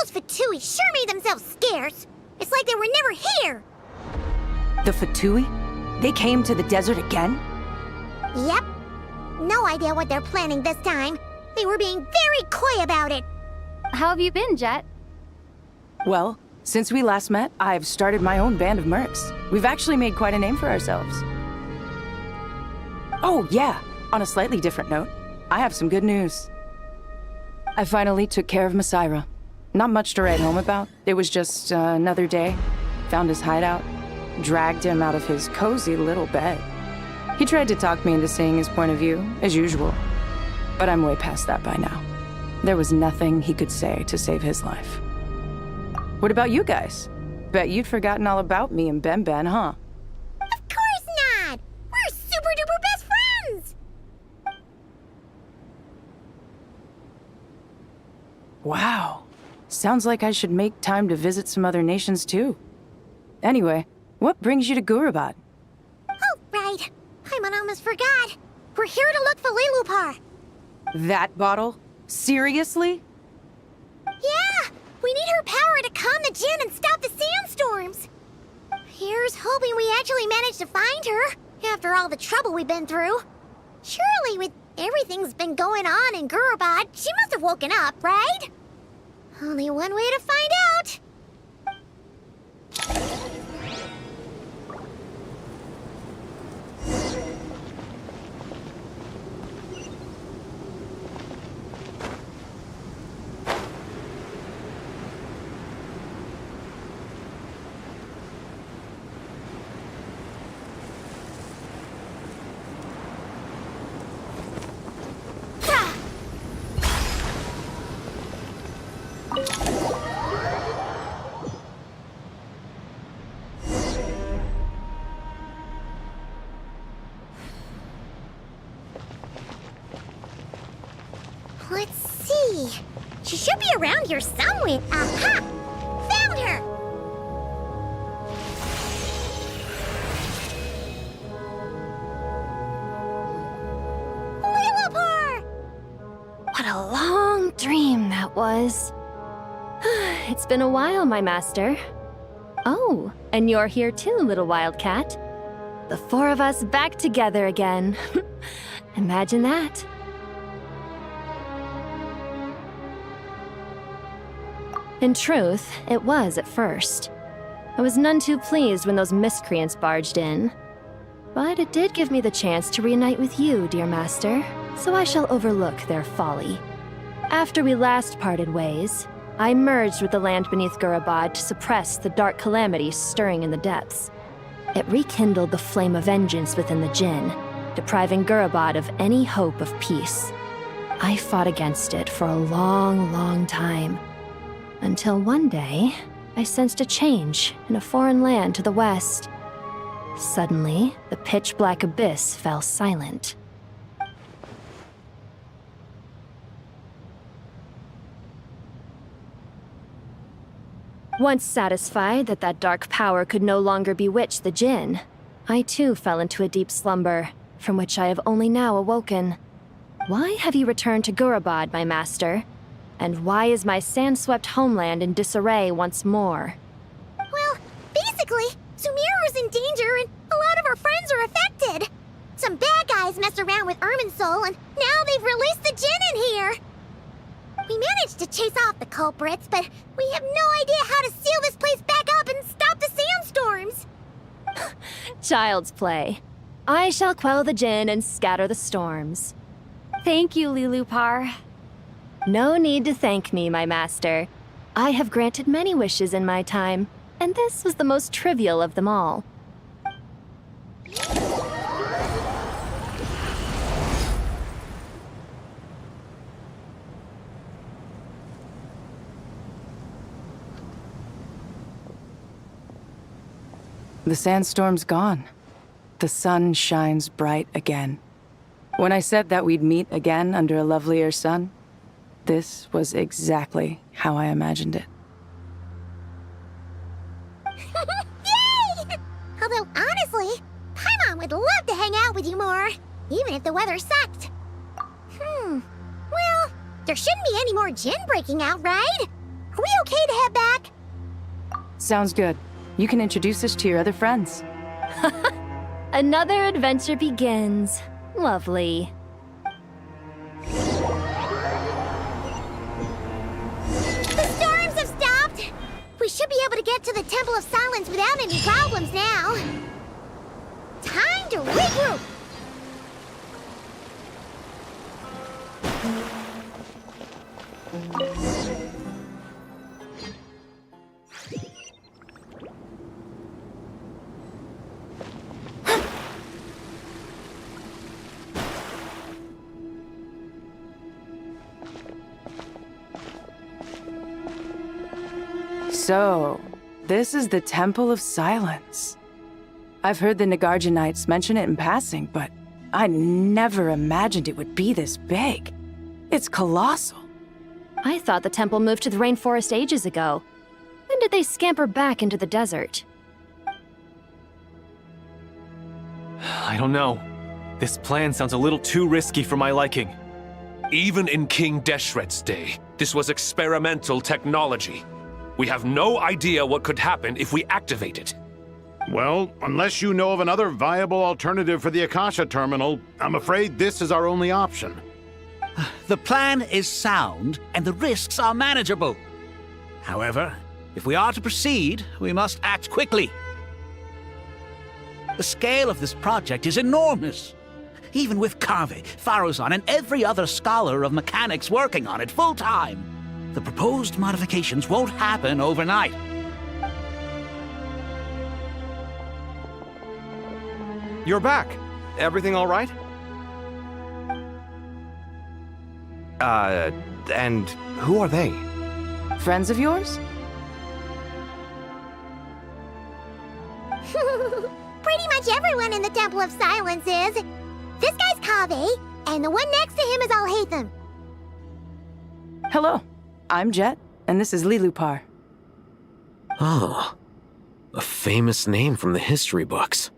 Those Fatui sure made themselves scarce. It's like they were never here. The Fatui? They came to the desert again? Yep. No idea what they're planning this time. They were being very coy about it. How have you been, Jet? Well, since we last met, I've started my own band of mercs. We've actually made quite a name for ourselves. Oh, yeah. On a slightly different note, I have some good news. I finally took care of Masaira. Not much to write home about. It was just another day. Found his hideout. Dragged him out of his cozy little bed. He tried to talk me into seeing his point of view, as usual. But I'm way past that by now. There was nothing he could say to save his life. What about you guys? Bet you'd forgotten all about me and Ben, huh? Of course not! We're super duper best friends! Sounds like I should make time to visit some other nations too. Anyway, what brings you to Gurabad? Oh, right. Paimon almost forgot. We're here to look for Lilupar. That bottle? Seriously? Yeah! We need her power to calm the Jinn and stop the sandstorms. Here's hoping we actually manage to find her, after all the trouble we've been through. Surely, with everything's been going on in Gurabad, she must have woken up, right? Only one way to find out. Let's see. She should be around here somewhere. Aha! Found her! Lilupar! What a long dream that was. It's been a while, my master. Oh, and you're here too, little wildcat. The four of us back together again. Imagine that. In truth, it was at first. I was none too pleased when those miscreants barged in. But it did give me the chance to reunite with you, dear master, so I shall overlook their folly. After we last parted ways, I merged with the land beneath Gurabad to suppress the dark calamities stirring in the depths. It rekindled the flame of vengeance within the Jinn, depriving Gurabad of any hope of peace. I fought against it for a long, long time. Until one day, I sensed a change in a foreign land to the west. Suddenly, the pitch-black abyss fell silent. Once satisfied that that dark power could no longer bewitch the Jinn, I too fell into a deep slumber, from which I have only now awoken. Why have you returned to Gurabad, my master? And why is my sand-swept homeland in disarray once more? Well, basically, Sumeru's in danger and a lot of our friends are affected. Some bad guys messed around with Irminsul and now they've released the Jinn in here. We managed to chase off the culprits, but we have no idea how to seal this place back up and stop the sandstorms. Child's play. I shall quell the Jinn and scatter the storms. Thank you, Lilupar. No need to thank me, my master. I have granted many wishes in my time, and this was the most trivial of them all. The sandstorm's gone. The sun shines bright again. When I said that we'd meet again under a lovelier sun, this was exactly how I imagined it. Yay! Although, honestly, Paimon would love to hang out with you more, even if the weather sucked. Well, there shouldn't be any more Jinn breaking out, right? Are we okay to head back? Sounds good. You can introduce us to your other friends. Another adventure begins. Lovely. The storms have stopped! We should be able to get to the Temple of Silence without any problems now. Time to regroup! So, this is the Temple of Silence. I've heard the Nagarjanites mention it in passing, but I never imagined it would be this big. It's colossal. I thought the temple moved to the rainforest ages ago. When did they scamper back into the desert? I don't know. This plan sounds a little too risky for my liking. Even in King Deshret's day, this was experimental technology. We have no idea what could happen if we activate it. Well, unless you know of another viable alternative for the Akasha terminal, I'm afraid this is our only option. The plan is sound, and the risks are manageable. However, if we are to proceed, we must act quickly. The scale of this project is enormous. Even with Carve, Faruzan, and every other scholar of mechanics working on it full-time, the proposed modifications won't happen overnight. You're back. Everything all right? And who are they? Friends of yours? Pretty much everyone in the Temple of Silence is. This guy's Kaveh, and the one next to him is Alhaitham. Hello, I'm Jet, and this is Lilupar. Ah, a famous name from the history books.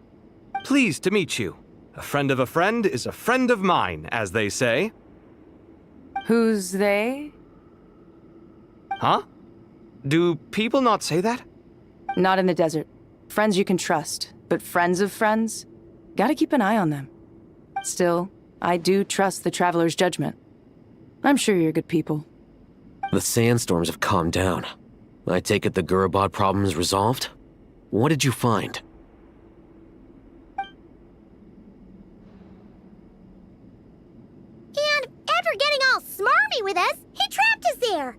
Pleased to meet you. A friend of a friend is a friend of mine, as they say. Who's they? Huh? Do people not say that? Not in the desert. Friends you can trust, but friends of friends? Gotta keep an eye on them. Still, I do trust the Traveler's judgment. I'm sure you're good people. The sandstorms have calmed down. I take it the Gurabad problem is resolved? What did you find? And after getting all smarmy with us, he trapped us there.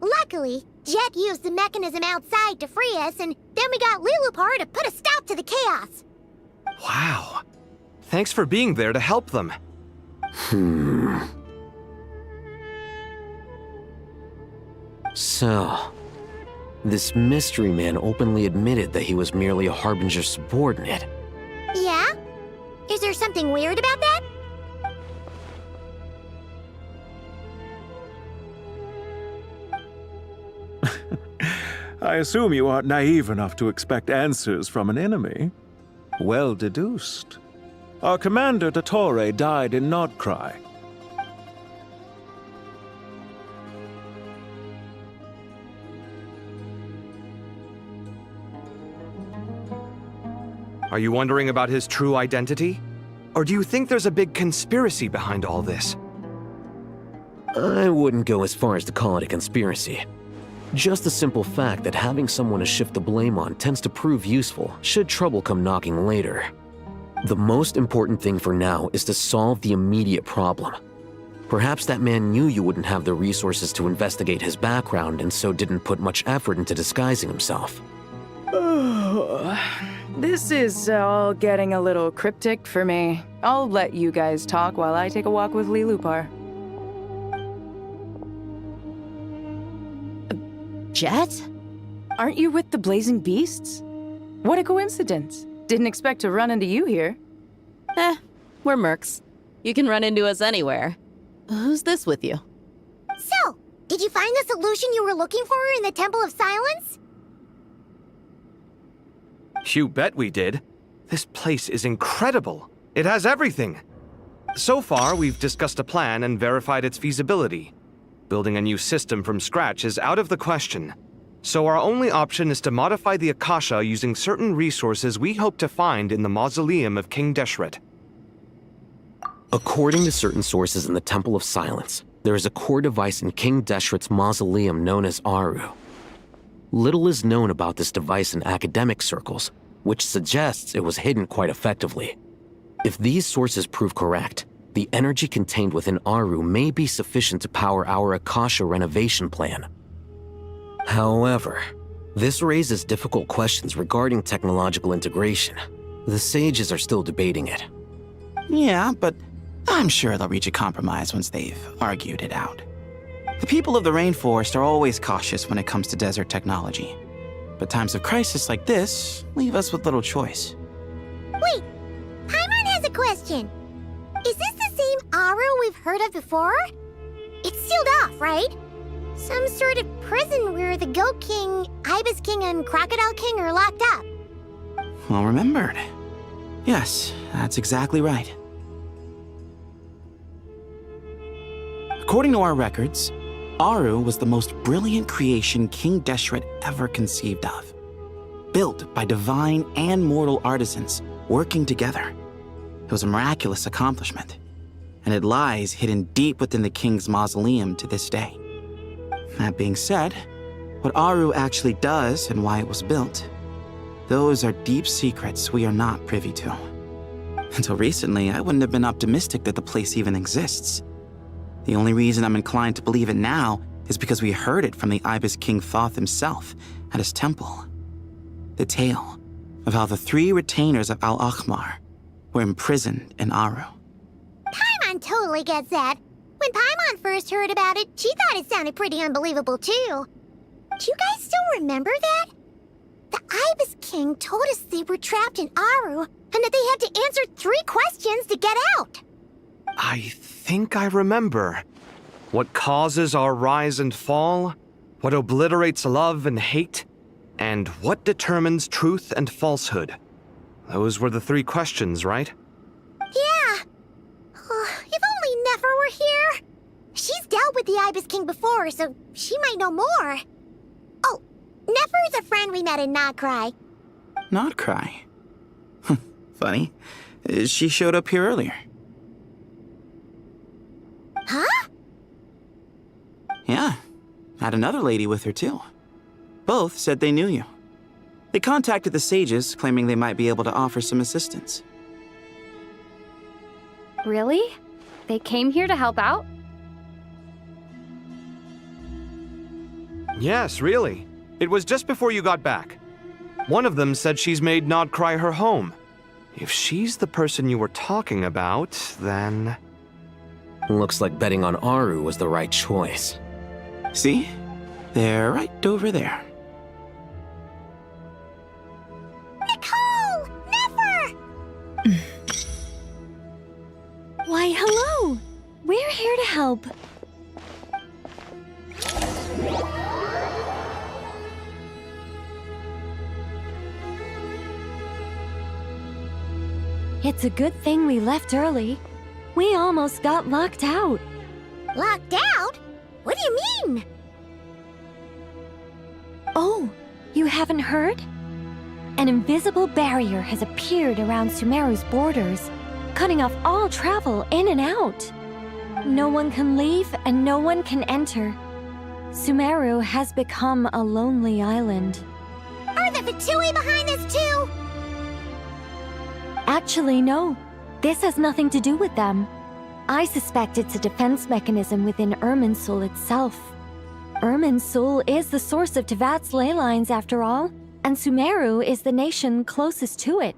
Luckily, Jet used the mechanism outside to free us, and then we got Lilupar to put a stop to the chaos. Wow. Thanks for being there to help them. So, this mystery man openly admitted that he was merely a Harbinger subordinate. Yeah? Is there something weird about that? I assume you aren't naive enough to expect answers from an enemy. Well deduced. Our commander, Dottore, died in Nodcry. Are you wondering about his true identity? Or do you think there's a big conspiracy behind all this? I wouldn't go as far as to call it a conspiracy. Just the simple fact that having someone to shift the blame on tends to prove useful should trouble come knocking later. The most important thing for now is to solve the immediate problem. Perhaps that man knew you wouldn't have the resources to investigate his background and so didn't put much effort into disguising himself. This is all getting a little cryptic for me. I'll let you guys talk while I take a walk with Lilupar. Jet? Aren't you with the Blazing Beasts? What a coincidence. Didn't expect to run into you here. We're mercs. You can run into us anywhere. Who's this with you? So, did you find the solution you were looking for in the Temple of Silence? You bet we did. This place is incredible. It has everything. So far, we've discussed a plan and verified its feasibility. Building a new system from scratch is out of the question. So our only option is to modify the Akasha using certain resources we hope to find in the mausoleum of King Deshret. According to certain sources in the Temple of Silence, there is a core device in King Deshret's mausoleum known as Aru. Little is known about this device in academic circles, which suggests it was hidden quite effectively. If these sources prove correct, the energy contained within Aru may be sufficient to power our Akasha renovation plan. However, this raises difficult questions regarding technological integration. The sages are still debating it. Yeah, but I'm sure they'll reach a compromise once they've argued it out. The people of the rainforest are always cautious when it comes to desert technology. But times of crisis like this leave us with little choice. Wait, Paimon has a question. Is this the same Aru we've heard of before? It's sealed off, right? Some sort of prison where the Goat King, Ibis King, and Crocodile King are locked up. Well remembered. Yes, that's exactly right. According to our records, Aru was the most brilliant creation King Deshret ever conceived of. Built by divine and mortal artisans working together. It was a miraculous accomplishment, and it lies hidden deep within the king's mausoleum to this day. That being said, what Aru actually does and why it was built, those are deep secrets we are not privy to. Until recently, I wouldn't have been optimistic that the place even exists. The only reason I'm inclined to believe it now is because we heard it from the Ibis King Thoth himself at his temple. The tale of how the 3 retainers of Al-Akhmar were imprisoned in Aru. Paimon totally gets that. When Paimon first heard about it, she thought it sounded pretty unbelievable too. Do you guys still remember that? The Ibis King told us they were trapped in Aru and that they had to answer 3 questions to get out. I think I remember. What causes our rise and fall? What obliterates love and hate? And what determines truth and falsehood? Those were the 3 questions, right? Yeah. If only Nefer were here. She's dealt with the Ibis King before, so she might know more. Oh, Nefer's a friend we met in Notcry. Notcry? Funny. She showed up here earlier. Huh? Yeah. Had another lady with her too. Both said they knew you. They contacted the sages, claiming they might be able to offer some assistance. Really? They came here to help out? Yes, really. It was just before you got back. One of them said she's made Nodcry her home. If she's the person you were talking about, then... Looks like betting on Aru was the right choice. See? They're right over there. Nicole! Nefer! Why, hello! We're here to help. It's a good thing we left early. We almost got locked out. Locked out? What do you mean? Oh, you haven't heard? An invisible barrier has appeared around Sumeru's borders, cutting off all travel in and out. No one can leave and no one can enter. Sumeru has become a lonely island. Are the Fatui behind this too? Actually, no. This has nothing to do with them. I suspect it's a defense mechanism within Irminsul itself. Irminsul is the source of Tevat's ley lines, after all, and Sumeru is the nation closest to it.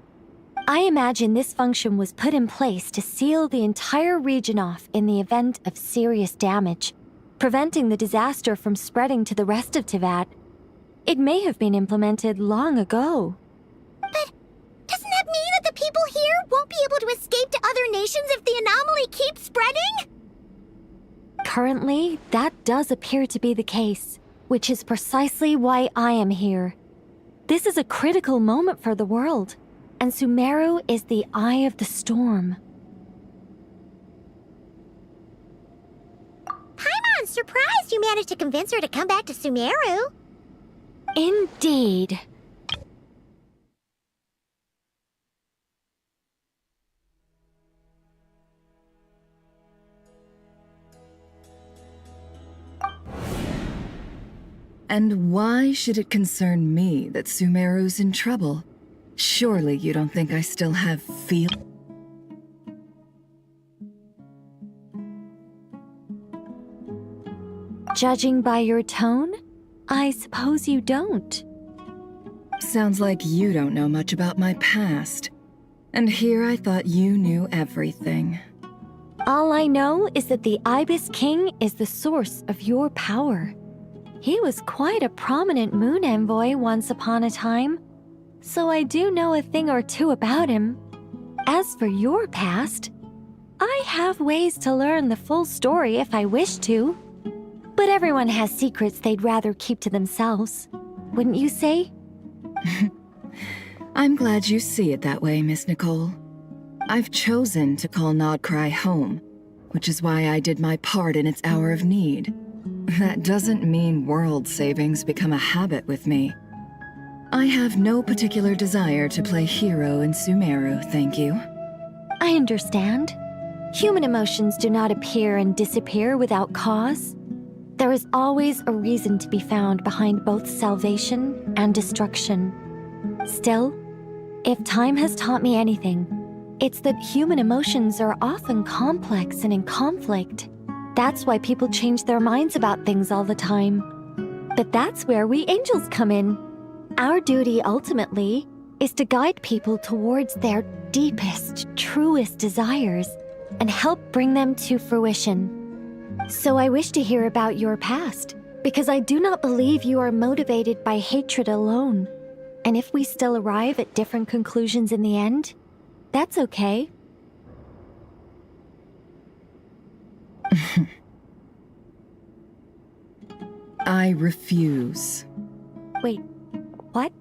I imagine this function was put in place to seal the entire region off in the event of serious damage, preventing the disaster from spreading to the rest of Tevat. It may have been implemented long ago. But doesn't that mean that the people here won't be able to escape to other nations if the anomaly keeps spreading? Currently, that does appear to be the case, which is precisely why I am here. This is a critical moment for the world, and Sumeru is the eye of the storm. Paimon's surprised you managed to convince her to come back to Sumeru. Indeed. And why should it concern me that Sumeru's in trouble? Surely you don't think I still have feel... Judging by your tone, I suppose you don't. Sounds like you don't know much about my past. And here I thought you knew everything. All I know is that the Ibis King is the source of your power. He was quite a prominent moon envoy once upon a time, so I do know a thing or two about him. As for your past, I have ways to learn the full story if I wish to. But everyone has secrets they'd rather keep to themselves. Wouldn't you say? I'm glad you see it that way, Miss Nicole. I've chosen to call Nodcry home, which is why I did my part in its hour of need. That doesn't mean world savings become a habit with me. I have no particular desire to play hero in Sumeru, thank you. I understand. Human emotions do not appear and disappear without cause. There is always a reason to be found behind both salvation and destruction. Still, if time has taught me anything, it's that human emotions are often complex and in conflict. That's why people change their minds about things all the time. But that's where we angels come in. Our duty, ultimately, is to guide people towards their deepest, truest desires and help bring them to fruition. So I wish to hear about your past, because I do not believe you are motivated by hatred alone. And if we still arrive at different conclusions in the end, that's okay. I refuse. Wait, what?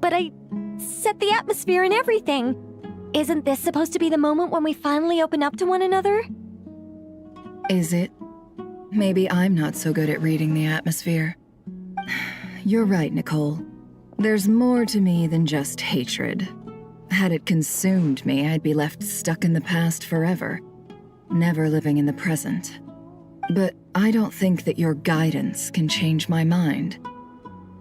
But I set the atmosphere and everything. Isn't this supposed to be the moment when we finally open up to one another? Is it? Maybe I'm not so good at reading the atmosphere. You're right, Nicole. There's more to me than just hatred. Had it consumed me, I'd be left stuck in the past forever, never living in the present. But I don't think that your guidance can change my mind.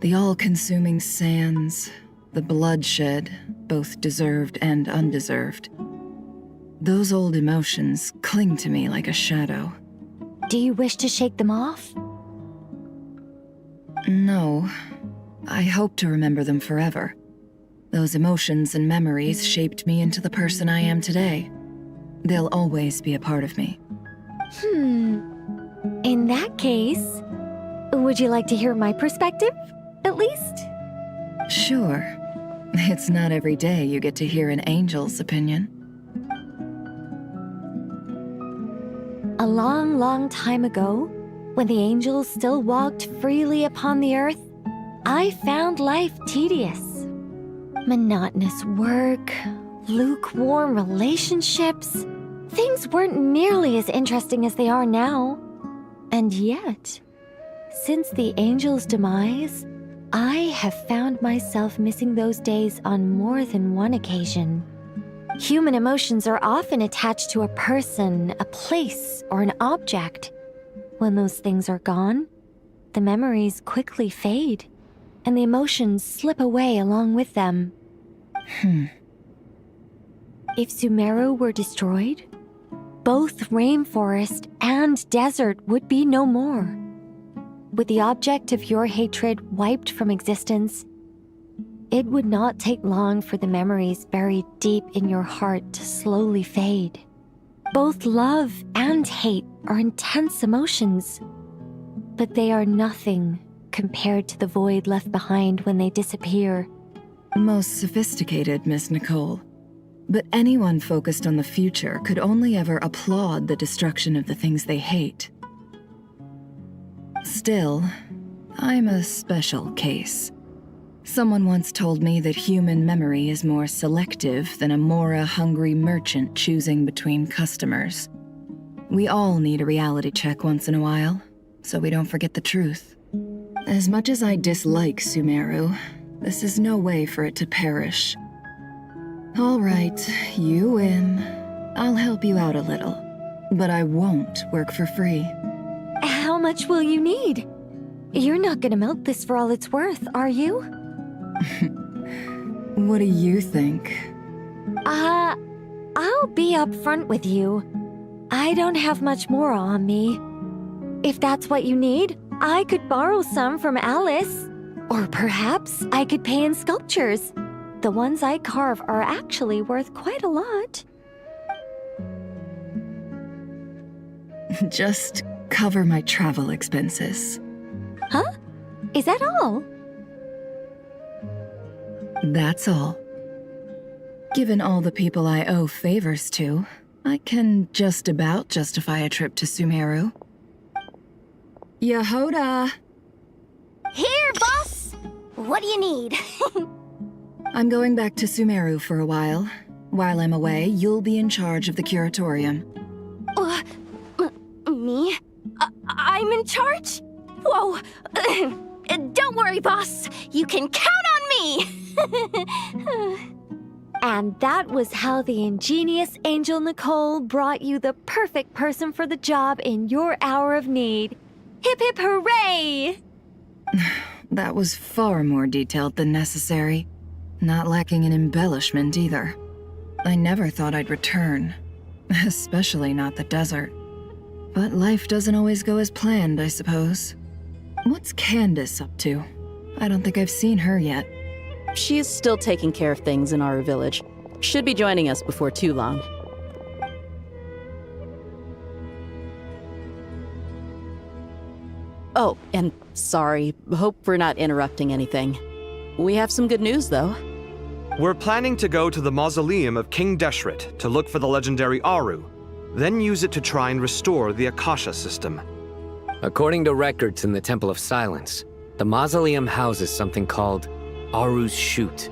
The all-consuming sands, the bloodshed, both deserved and undeserved. Those old emotions cling to me like a shadow. Do you wish to shake them off? No. I hope to remember them forever. Those emotions and memories shaped me into the person I am today. They'll always be a part of me. In that case, would you like to hear my perspective, at least? Sure. It's not every day you get to hear an angel's opinion. A long, long time ago, when the angels still walked freely upon the earth, I found life tedious. Monotonous work, lukewarm relationships. Things weren't nearly as interesting as they are now. And yet, since the angels' demise, I have found myself missing those days on more than one occasion. Human emotions are often attached to a person, a place, or an object. When those things are gone, the memories quickly fade, and the emotions slip away along with them. If Sumeru were destroyed, both rainforest and desert would be no more. With the object of your hatred wiped from existence, it would not take long for the memories buried deep in your heart to slowly fade. Both love and hate are intense emotions, but they are nothing compared to the void left behind when they disappear. Most sophisticated, Miss Nicole. But anyone focused on the future could only ever applaud the destruction of the things they hate. Still, I'm a special case. Someone once told me that human memory is more selective than a Mora-hungry merchant choosing between customers. We all need a reality check once in a while, so we don't forget the truth. As much as I dislike Sumeru, this is no way for it to perish. All right, you win. I'll help you out a little, but I won't work for free. How much will you need? You're not gonna milk this for all it's worth, are you? What do you think? I'll be upfront with you. I don't have much more on me. If that's what you need, I could borrow some from Alice. Or perhaps I could pay in sculptures. The ones I carve are actually worth quite a lot. Just cover my travel expenses. Huh? Is that all? That's all. Given all the people I owe favors to, I can just about justify a trip to Sumeru. Yehoda! Here, boss! What do you need? I'm going back to Sumeru for a while. While I'm away, you'll be in charge of the curatorium. Me? I'm in charge? Whoa! Don't worry, boss. You can count on me! And that was how the ingenious Angel Nicole brought you the perfect person for the job in your hour of need. Hip hip hooray! That was far more detailed than necessary. Not lacking in embellishment either. I never thought I'd return. Especially not the desert. But life doesn't always go as planned, I suppose. What's Candace up to? I don't think I've seen her yet. She is still taking care of things in our village. Should be joining us before too long. Oh, and sorry. Hope we're not interrupting anything. We have some good news, though. We're planning to go to the mausoleum of King Deshret to look for the legendary Aru, then use it to try and restore the Akasha system. According to records in the Temple of Silence, the mausoleum houses something called Aru's Chute,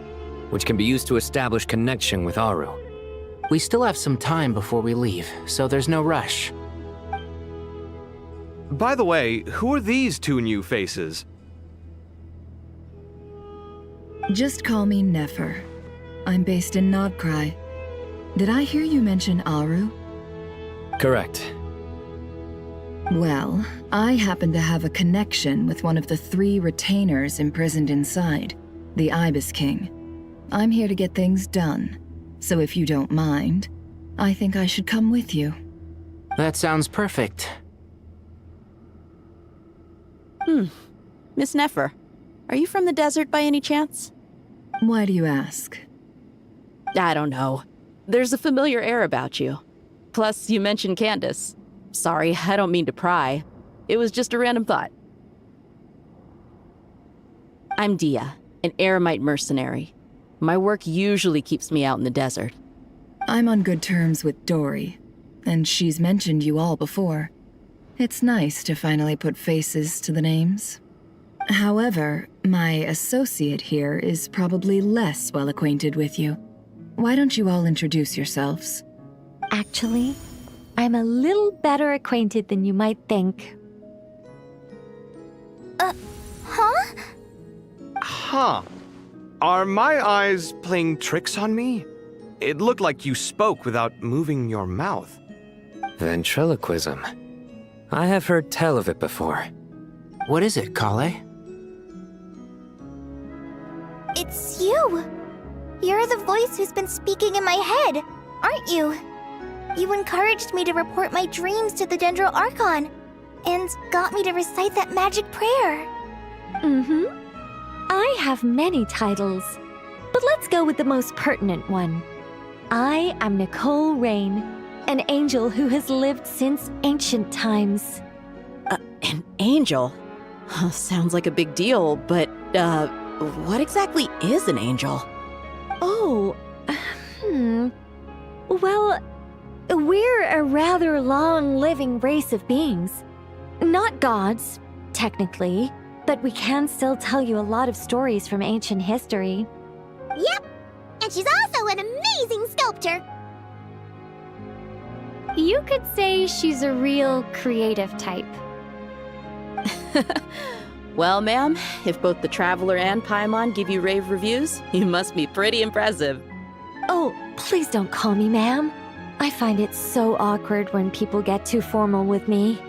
which can be used to establish connection with Aru. We still have some time before we leave, so there's no rush. By the way, who are these two new faces? Just call me Nefer. I'm based in Nodcry. Did I hear you mention Aru? Correct. Well, I happen to have a connection with one of the 3 retainers imprisoned inside, the Ibis King. I'm here to get things done, so if you don't mind, I think I should come with you. That sounds perfect. Miss Nefer, are you from the desert by any chance? Why do you ask? I don't know. There's a familiar air about you. Plus, you mentioned Candace. Sorry, I don't mean to pry. It was just a random thought. I'm Dia, an Eremite mercenary. My work usually keeps me out in the desert. I'm on good terms with Dory, and she's mentioned you all before. It's nice to finally put faces to the names. However, my associate here is probably less well acquainted with you. Why don't you all introduce yourselves? Actually, I'm a little better acquainted than you might think. Huh? Huh. Are my eyes playing tricks on me? It looked like you spoke without moving your mouth. Ventriloquism. I have heard tell of it before. What is it, Kale? It's you! You're the voice who's been speaking in my head, aren't you? You encouraged me to report my dreams to the Dendro Archon, and got me to recite that magic prayer. I have many titles, but let's go with the most pertinent one. I am Nicole Rain, an angel who has lived since ancient times. An angel? Sounds like a big deal, but, what exactly is an angel? Oh, Well, we're a rather long-living race of beings. Not gods, technically, but we can still tell you a lot of stories from ancient history. Yep, and she's also an amazing sculptor. You could say she's a real creative type. Well, ma'am, if both the Traveler and Paimon give you rave reviews, you must be pretty impressive. Oh, please don't call me ma'am. I find it so awkward when people get too formal with me.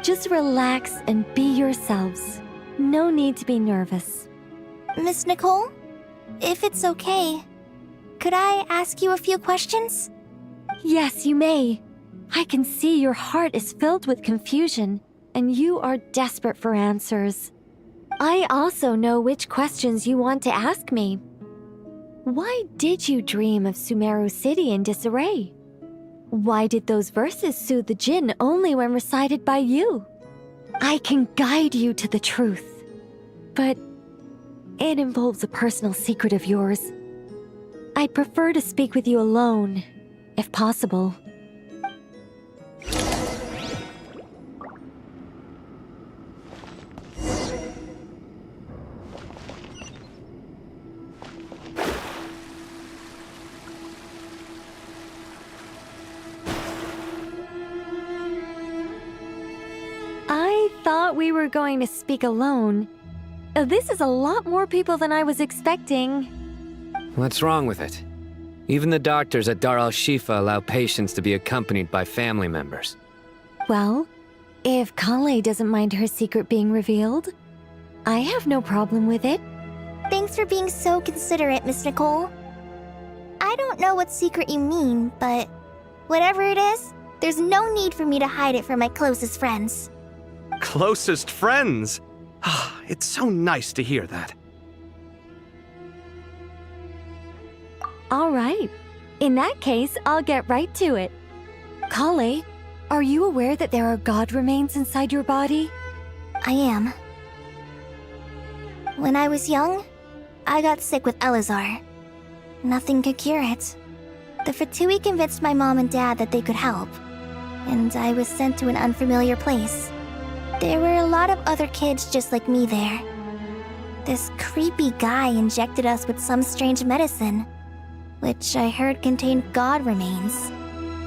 Just relax and be yourselves. No need to be nervous. Miss Nicole, if it's okay, could I ask you a few questions? Yes, you may. I can see your heart is filled with confusion, and you are desperate for answers. I also know which questions you want to ask me. Why did you dream of Sumeru City in disarray? Why did those verses soothe the Jinn only when recited by you? I can guide you to the truth, but it involves a personal secret of yours. I'd prefer to speak with you alone, if possible. we were going to speak alone. This is a lot more people than I was expecting. What's wrong with it? Even the doctors at Dar al-Shifa allow patients to be accompanied by family members. Well, if Kale doesn't mind her secret being revealed, I have no problem with it. Thanks for being so considerate, Miss Nicole. I don't know what secret you mean, but whatever it is, there's no need for me to hide it from my closest friends. Closest friends? It's so nice to hear that. All right. In that case, I'll get right to it. Kale, are you aware that there are god remains inside your body? I am. When I was young, I got sick with Elazar. Nothing could cure it. The Fatui convinced my mom and dad that they could help, and I was sent to an unfamiliar place. There were a lot of other kids just like me there. This creepy guy injected us with some strange medicine, which I heard contained god remains.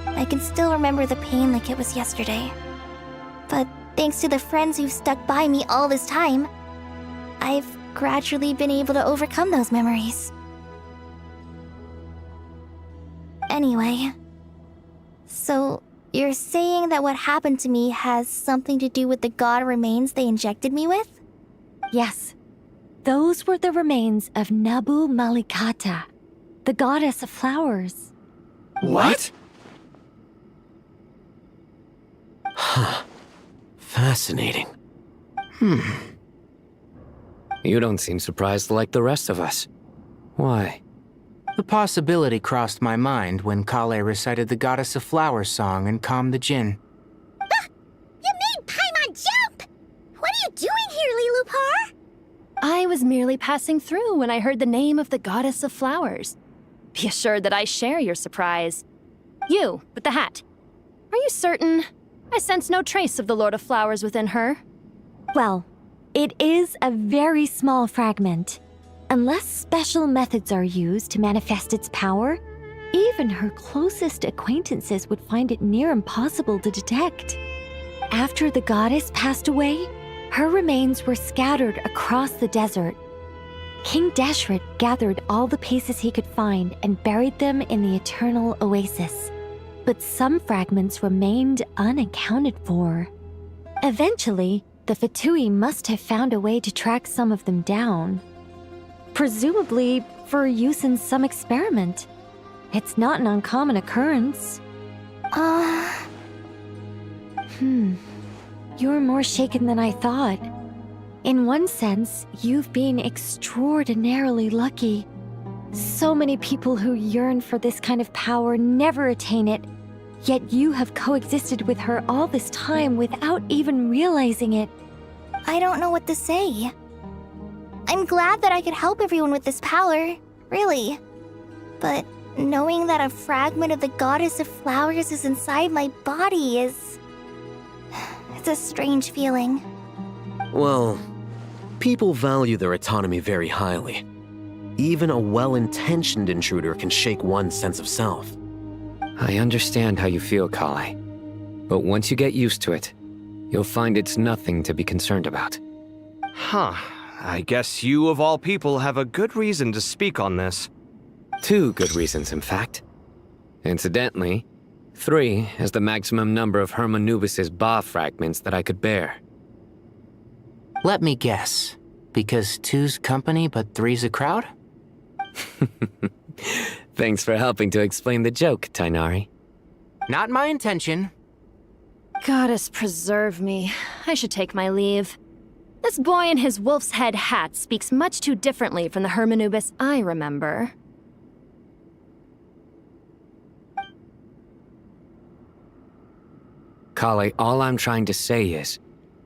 I can still remember the pain like it was yesterday. But thanks to the friends who've stuck by me all this time, I've gradually been able to overcome those memories. Anyway, so you're saying that what happened to me has something to do with the god remains they injected me with? Yes. Those were the remains of Nabu Malikata, the goddess of flowers. What? Huh. Fascinating. You don't seem surprised like the rest of us. Why? The possibility crossed my mind when Kale recited the Goddess of Flowers song and calmed the Djinn. You made Paimon jump! What are you doing here, Lilupar? I was merely passing through when I heard the name of the Goddess of Flowers. Be assured that I share your surprise. You, with the hat. Are you certain? I sense no trace of the Lord of Flowers within her. Well, it is a very small fragment. Unless special methods are used to manifest its power, even her closest acquaintances would find it near impossible to detect. After the goddess passed away, her remains were scattered across the desert. King Deshret gathered all the pieces he could find and buried them in the Eternal Oasis. But some fragments remained unaccounted for. Eventually, the Fatui must have found a way to track some of them down. Presumably for use in some experiment. It's not an uncommon occurrence. You're more shaken than I thought. In one sense, you've been extraordinarily lucky. So many people who yearn for this kind of power never attain it, yet you have coexisted with her all this time without even realizing it. I don't know what to say. I'm glad that I could help everyone with this power, really. But knowing that a fragment of the Goddess of Flowers is inside my body is... it's a strange feeling. Well, people value their autonomy very highly. Even a well-intentioned intruder can shake one's sense of self. I understand how you feel, Kale. But once you get used to it, you'll find it's nothing to be concerned about. Huh. I guess you, of all people, have a good reason to speak on this. 2 good reasons, in fact. Incidentally, 3 is the maximum number of Hermanubis's Ba fragments that I could bear. Let me guess. Because 2's company, but 3's a crowd? Thanks for helping to explain the joke, Tainari. Not my intention. Goddess preserve me. I should take my leave. This boy in his wolf's head hat speaks much too differently from the Hermanubis I remember. Kale, all I'm trying to say is,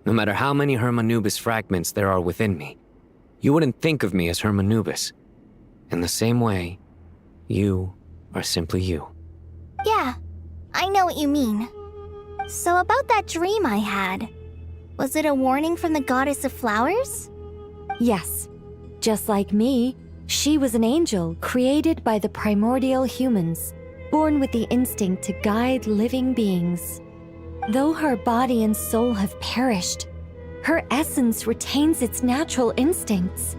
no matter how many Hermanubis fragments there are within me, you wouldn't think of me as Hermanubis. In the same way, you are simply you. Yeah, I know what you mean. So about that dream I had, was it a warning from the Goddess of Flowers? Yes. Just like me, she was an angel created by the primordial humans, born with the instinct to guide living beings. Though her body and soul have perished, Her essence retains its natural instincts.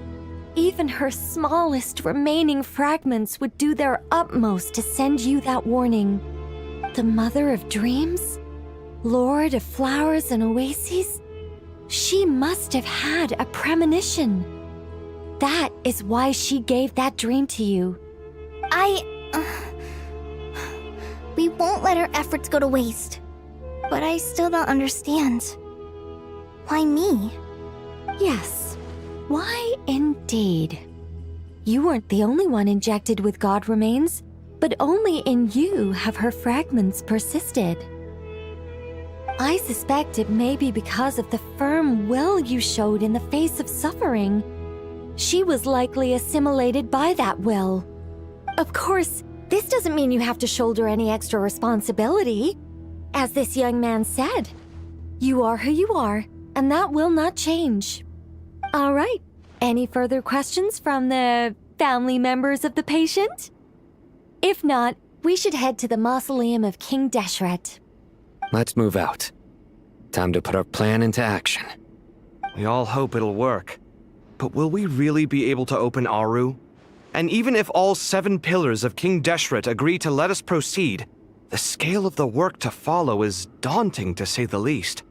Even her smallest remaining fragments would do their utmost to send you that warning. The Mother of Dreams? Lord of Flowers and Oases? She must have had a premonition. That is why she gave that dream to you. We won't let our efforts go to waste. But I still don't understand. Why me? Yes. Why indeed? You weren't the only one injected with God remains, but only in you have her fragments persisted. I suspect it may be because of the firm will you showed in the face of suffering. She was likely assimilated by that will. Of course, this doesn't mean you have to shoulder any extra responsibility. As this young man said, you are who you are, and that will not change. All right. Any further questions from the family members of the patient? If not, we should head to the mausoleum of King Deshret. Let's move out. Time to put our plan into action. We all hope it'll work. But will we really be able to open Aru? And even if all 7 pillars of King Deshret agree to let us proceed, the scale of the work to follow is daunting to say the least.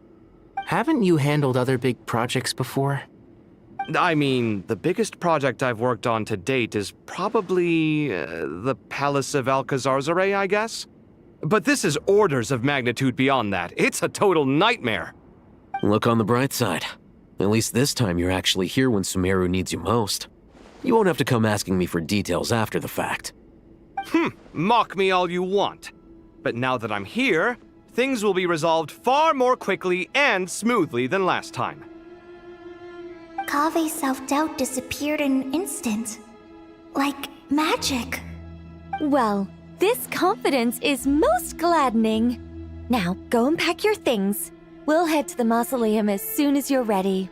Haven't you handled other big projects before? I mean, the biggest project I've worked on to date is probably the Palace of Alcazarzaray, I guess? But this is orders of magnitude beyond that. It's a total nightmare. Look on the bright side. At least this time you're actually here when Sumeru needs you most. You won't have to come asking me for details after the fact. Mock me all you want. But now that I'm here, things will be resolved far more quickly and smoothly than last time. Kave's self-doubt disappeared in an instant. Like magic. Well, this confidence is most gladdening. Now, go and pack your things. We'll head to the mausoleum as soon as you're ready.